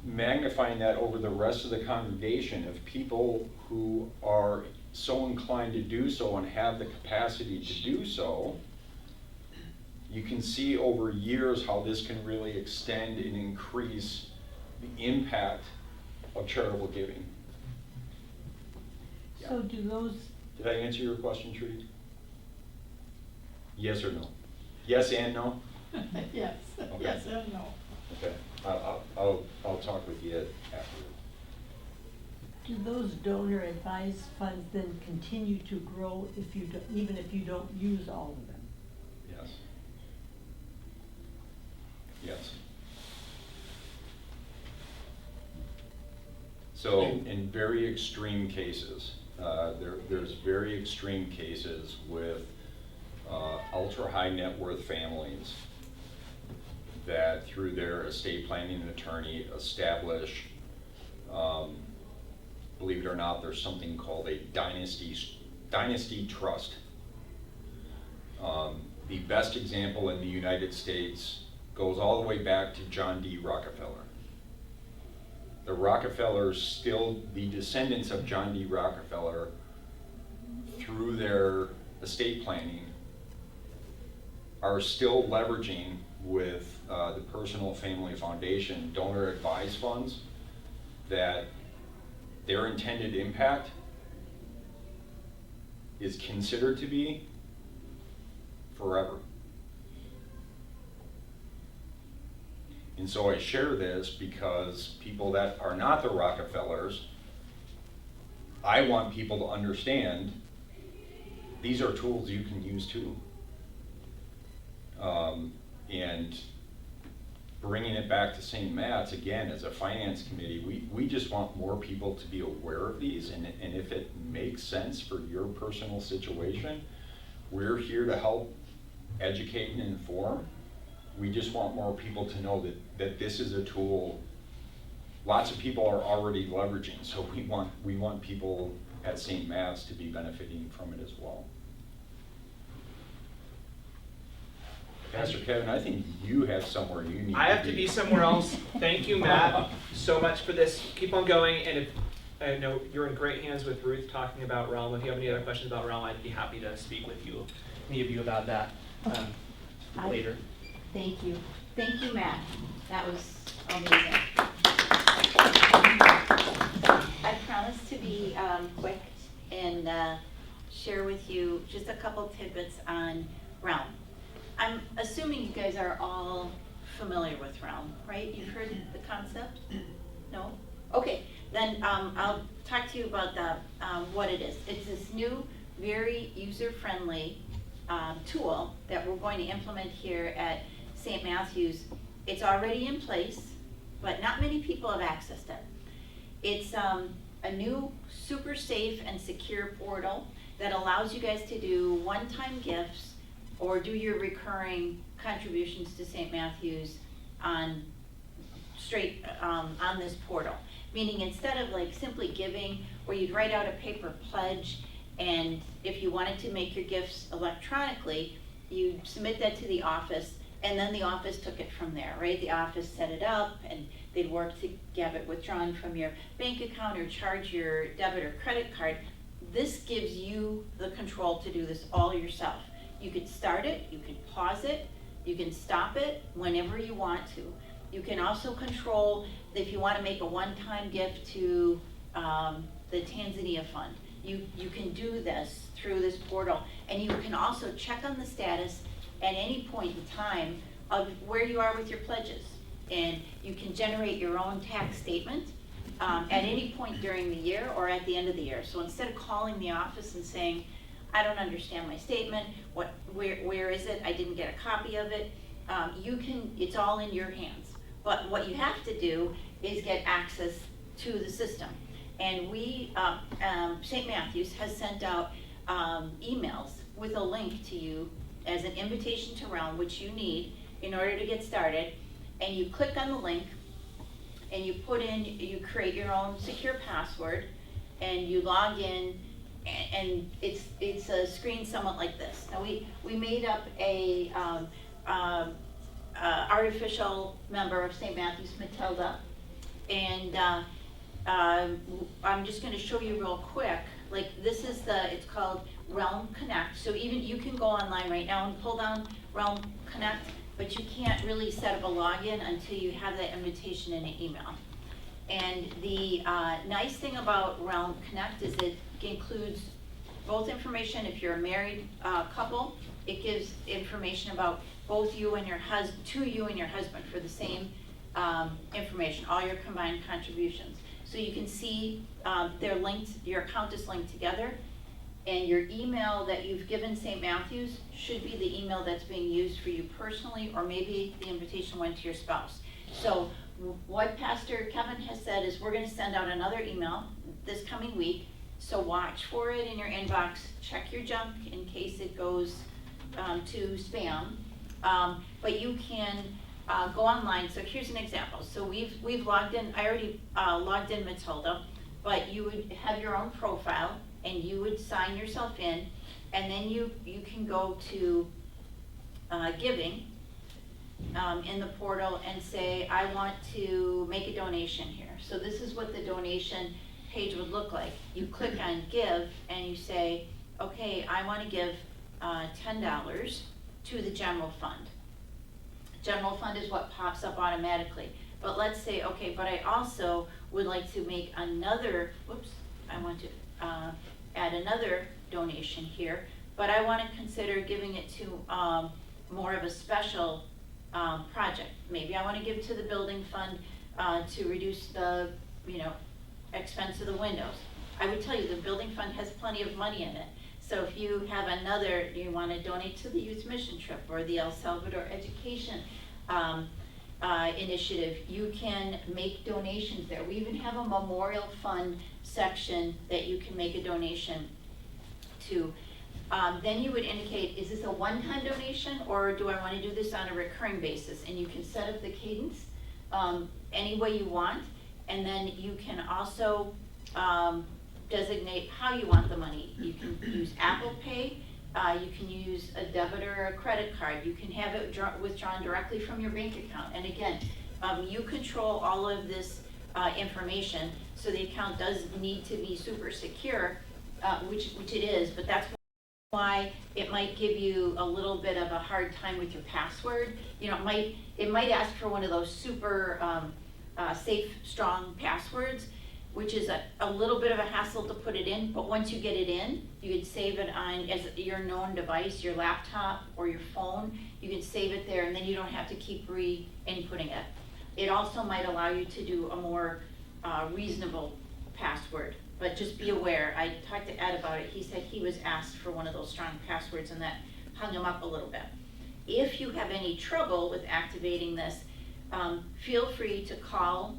magnifying that over the rest of the congregation, of people who are so inclined to do so and have the capacity to do so, you can see over years how this can really extend and increase the impact of charitable giving. So do those, Did I answer your question, Trudy? Yes or no? Yes and no? Yes, Okay. yes and no. Okay, I'll talk with you afterward. do those donor advised funds then continue to grow if you don't, even if you don't use all of them? Yes. Yes. So in very extreme cases, there's very extreme cases with ultra high net worth families that through their estate planning attorney establish, believe it or not, there's something called a dynasty trust. The best example in the United States goes all the way back to John D. Rockefeller. The Rockefellers, still the descendants of John D. Rockefeller, through their estate planning, are still leveraging with the Personal Family Foundation donor advised funds that their intended impact is considered to be forever. And so I share this because people that are not the Rockefellers, I want people to understand these are tools you can use too. And bringing it back to St. Matt's, again, as a finance committee, we just want more people to be aware of these, and if it makes sense for your personal situation, we're here to help educate and inform. We just want more people to know that this is a tool lots of people are already leveraging, so we want people at St. Matt's to be benefiting from it as well. Pastor Kevin, I think you have somewhere you need to be. I have to be somewhere else. Thank you, Matt, so much for this. Keep on going, and if I know you're in great hands with Ruth talking about Realm. If you have any other questions about Realm, I'd be happy to speak with you, any of you, about that later. Thank you. Thank you, Matt. That was amazing. I promise to be quick and share with you just a couple tidbits on Realm. I'm assuming you guys are all familiar with Realm, right? You've heard the concept? No? Okay, then I'll talk to you about what it is. It's this new, very user-friendly tool that we're going to implement here at St. Matthew's. It's already in place, but not many people have accessed it. It's a new, super safe and secure portal that allows you guys to do one-time gifts or do your recurring contributions to St. Matthew's on this portal. Meaning instead of like simply giving, where you'd write out a paper pledge, and if you wanted to make your gifts electronically, you submit that to the office, and then the office took it from there, right? The office set it up, and they'd work to get it withdrawn from your bank account or charge your debit or credit card. This gives you the control to do this all yourself. You could start it, you can pause it, you can stop it whenever you want to. You can also control if you want to make a one-time gift to the Tanzania Fund. you can do this through this portal. And you can also check on the status at any point in time of where you are with your pledges. And you can generate your own tax statement at any point during the year or at the end of the year. So instead of calling the office and saying, I don't understand my statement, where is it, I didn't get a copy of it, it's all in your hands. But what you have to do is get access to the system. And St. Matthews has sent out emails with a link to you as an invitation to Realm, which you need in order to get started. And you click on the link, and you create your own secure password, and you log in, and it's a screen somewhat like this. Now we made up a artificial member of St. Matthews, Matilda, and I'm just going to show you real quick. Like this is it's called Realm Connect. So even you can go online right now and pull down Realm Connect, but you can't really set up a login until you have that invitation in an email. And the nice thing about Realm Connect is it includes both information if you're a married couple. It gives information about both you and your husband, to you and your husband for the same information, all your combined contributions. So you can see they're linked, your account is linked together, and your email that you've given St. Matthews should be the email that's being used for you personally, or maybe the invitation went to your spouse. So what Pastor Kevin has said is we're going to send out another email this coming week, so watch for it in your inbox, check your junk in case it goes to spam, but you can go online. So here's an example. So we've logged in, I already logged in Matilda, but you would have your own profile and you would sign yourself in, and then you can go to giving in the portal and say, I want to make a donation here. So this is what the donation page would look like. You click on give and you say, okay, I want to give $10 to the general fund. General fund is what pops up automatically. But let's say, okay, but I also would like to make another, I want to add another donation here, but I want to consider giving it to more of a special project. Maybe I want to give to the building fund to reduce the, expense of the windows. I would tell you the building fund has plenty of money in it. So if you have another, you want to donate to the youth mission trip or the El Salvador education initiative, you can make donations there. We even have a memorial fund section that you can make a donation to. Then you would indicate, is this a one-time donation or do I want to do this on a recurring basis? And you can set up the cadence any way you want. And then you can also designate how you want the money. You can use Apple Pay, you can use a debit or a credit card. You can have it withdrawn directly from your bank account. And again, you control all of this information, so the account does need to be super secure, which it is, but that's why it might give you a little bit of a hard time with your password. It might ask for one of those super safe, strong passwords, which is a little bit of a hassle to put it in, but once you get it in, you can save it on as your known device, your laptop or your phone. You can save it there, and then you don't have to keep re-inputting it. It also might allow you to do a more reasonable password, but just be aware. I talked to Ed about it. He said he was asked for one of those strong passwords, and that hung him up a little bit. If you have any trouble with activating this, feel free to call.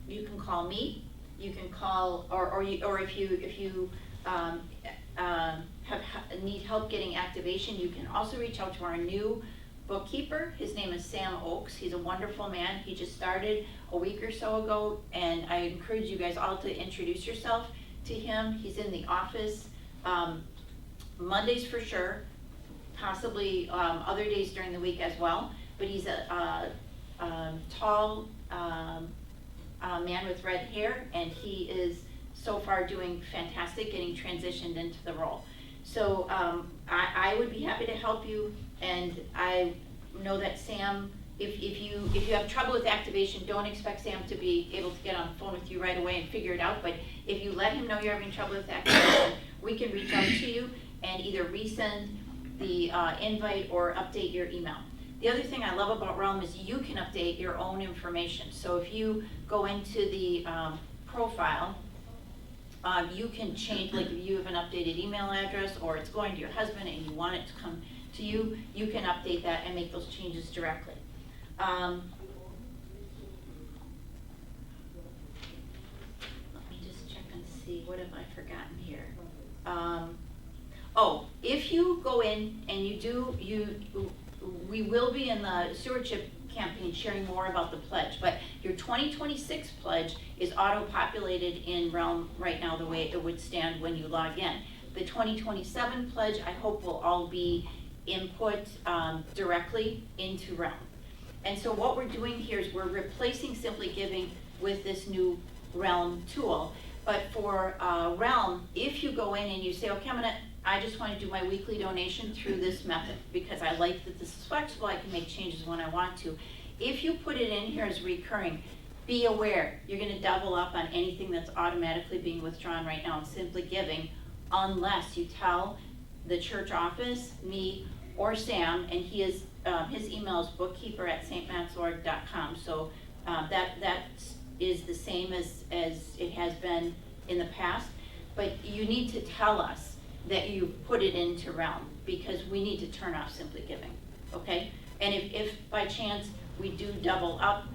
You can call me. You can call, or if you need help getting activation, you can also reach out to our new bookkeeper. His name is Sam Oakes. He's a wonderful man. He just started a week or so ago, and I encourage you guys all to introduce yourself to him. He's in the office Mondays for sure, possibly other days during the week as well. But he's a tall man with red hair, and he is so far doing fantastic, getting transitioned into the role. So I would be happy to help you, and I know that Sam if you have trouble with activation, don't expect Sam to be able to get on the phone with you right away and figure it out, but if you let him know you're having trouble with activation, we can reach out to you and either resend the invite or update your email. The other thing I love about Realm is you can update your own information. So if you go into the profile, you can change, like if you have an updated email address or it's going to your husband and you want it to come to you, you can update that and make those changes directly. Let me just check and see, what have I forgotten here? If you go in and we will be in the stewardship campaign sharing more about the pledge, but your 2026 pledge is auto-populated in Realm right now the way it would stand when you log in. The 2027 pledge, I hope, will all be input directly into Realm. And so what we're doing here is we're replacing Simply Giving with this new Realm tool. But for Realm, if you go in and you say, okay, I just want to do my weekly donation through this method because I like that this is flexible, I can make changes when I want to. If you put it in here as recurring, be aware, you're going to double up on anything that's automatically being withdrawn right now in Simply Giving, unless you tell the church office, me, or Sam, and his email is bookkeeper@stmatsorg.com. So that is the same as it has been in the past, but you need to tell us that you put it into Realm, because we need to turn off Simply Giving, okay? And if by chance we do double up,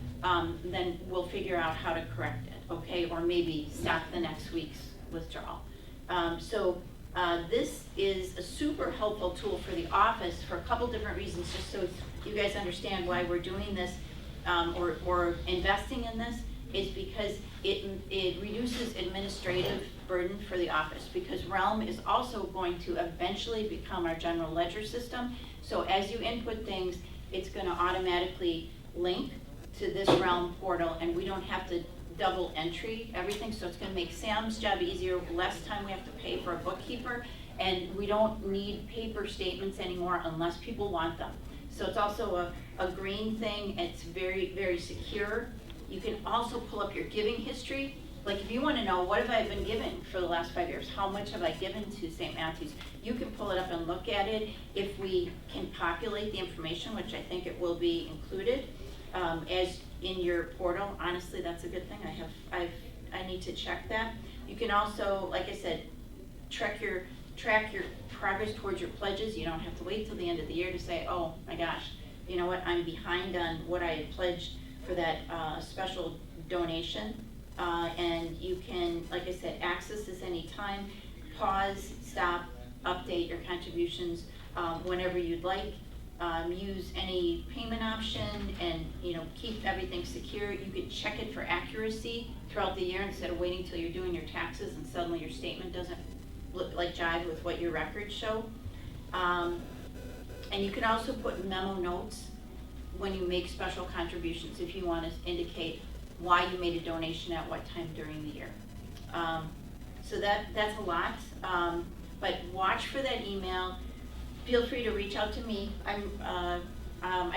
then we'll figure out how to correct it, okay? Or maybe stop the next week's withdrawal. This is a super helpful tool for the office for a couple different reasons, just so you guys understand why we're doing this or investing in this, is because it reduces administrative burden for the office, because Realm is also going to eventually become our general ledger system. So as you input things, it's going to automatically link to this Realm portal, and we don't have to double entry everything. So it's going to make Sam's job easier, less time we have to pay for a bookkeeper, and we don't need paper statements anymore unless people want them. So it's also a green thing. It's very, very secure. You can also pull up your giving history. Like if you want to know, what have I been given for the last 5 years? How much have I given to St. Matthew's? You can pull it up and look at it. If we can populate the information, which I think it will be included as in your portal, honestly, that's a good thing. I need to check that. You can also, like I said, track your progress towards your pledges. You don't have to wait till the end of the year to say, oh my gosh, you know what, I'm behind on what I had pledged for that special donation. And you can, like I said, access this anytime, pause, stop, update your contributions whenever you'd like. Use any payment option and keep everything secure. You could check it for accuracy throughout the year instead of waiting till you're doing your taxes and suddenly your statement doesn't look like jive with what your records show. And you can also put memo notes when you make special contributions if you want to indicate why you made a donation at what time during the year. So that's a lot, but watch for that email. Feel free to reach out to me. I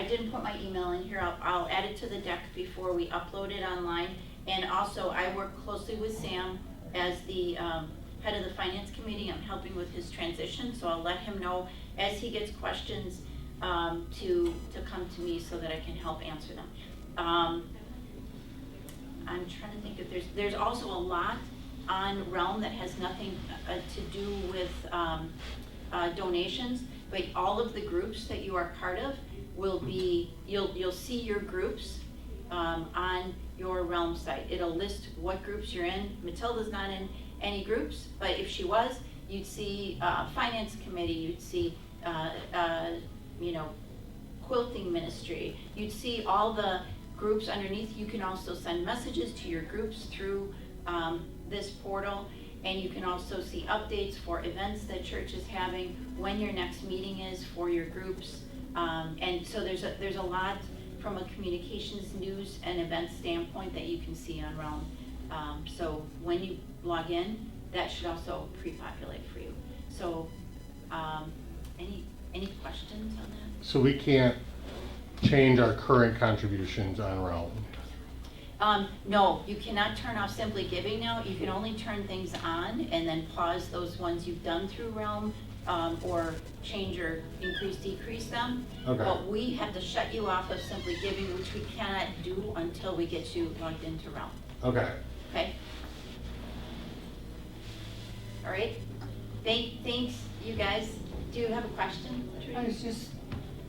didn't put my email in here. I'll add it to the deck before we upload it online. And also, I work closely with Sam as the head of the finance committee. I'm helping with his transition, so I'll let him know as he gets questions to come to me so that I can help answer them. I'm trying to think if there's also a lot on Realm that has nothing to do with donations, but all of the groups that you are part of will be, you'll see your groups on your Realm site. It'll list what groups you're in. Matilda's not in any groups, but if she was, you'd see finance committee, you'd see quilting ministry, you'd see all the groups underneath. You can also send messages to your groups through this portal, and you can also see updates for events that church is having, when your next meeting is for your groups, and so there's a lot from a communications, news, and events standpoint that you can see on Realm. So when you log in, that should also pre-populate for you. So any questions on that? So we can't change our current contributions on Realm? No, you cannot turn off Simply Giving now. You can only turn things on and then pause those ones you've done through Realm, or change or increase, decrease them. Okay. But we have to shut you off of Simply Giving, which we cannot do until we get you logged into Realm, Okay. okay? All right, thanks, you guys. Do you have a question? I was just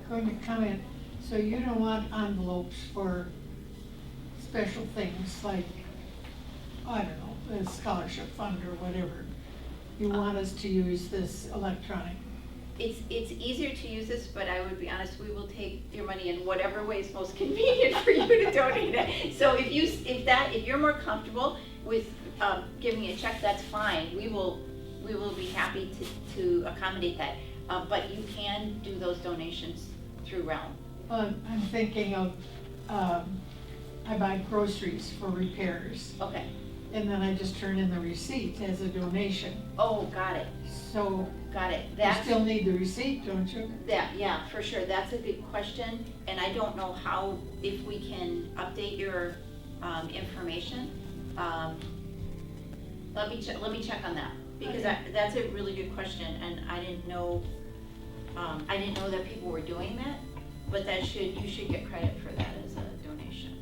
going to comment, so you don't want envelopes for special things like, I don't know, the scholarship fund or whatever. You want us to use this electronic? It's easier to use this, but I would be honest, we will take your money in whatever way is most convenient for you to donate it. So if you're more comfortable with giving me a check, that's fine. We will be happy to accommodate that. But you can do those donations through Realm. I'm thinking of, I buy groceries for repairs, Okay. and then I just turn in the receipt as a donation. Oh, got it. So Got it. you That's still need the receipt, don't you? yeah, for sure. That's a good question, and I don't know if we can update your information. Let me check on that, because Okay. that's a really good question, and I didn't know that people were doing that, but you should get credit for that as a donation.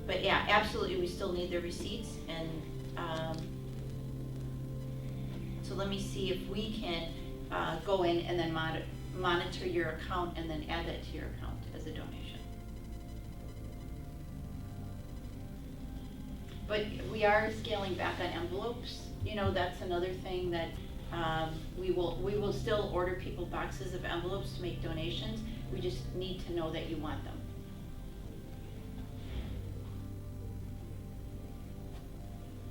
But yeah, absolutely, we still need the receipts, and so let me see if we can go in and then monitor your account and then add that to your account as a donation. But we are scaling back on envelopes. You know, that's another thing that we will still order people boxes of envelopes to make donations. We just need to know that you want them.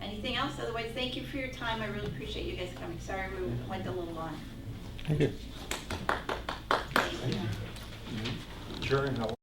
Anything else? Otherwise, thank you for your time. I really appreciate you guys coming. Sorry we went a little long. Thank you. Thank you. Sure.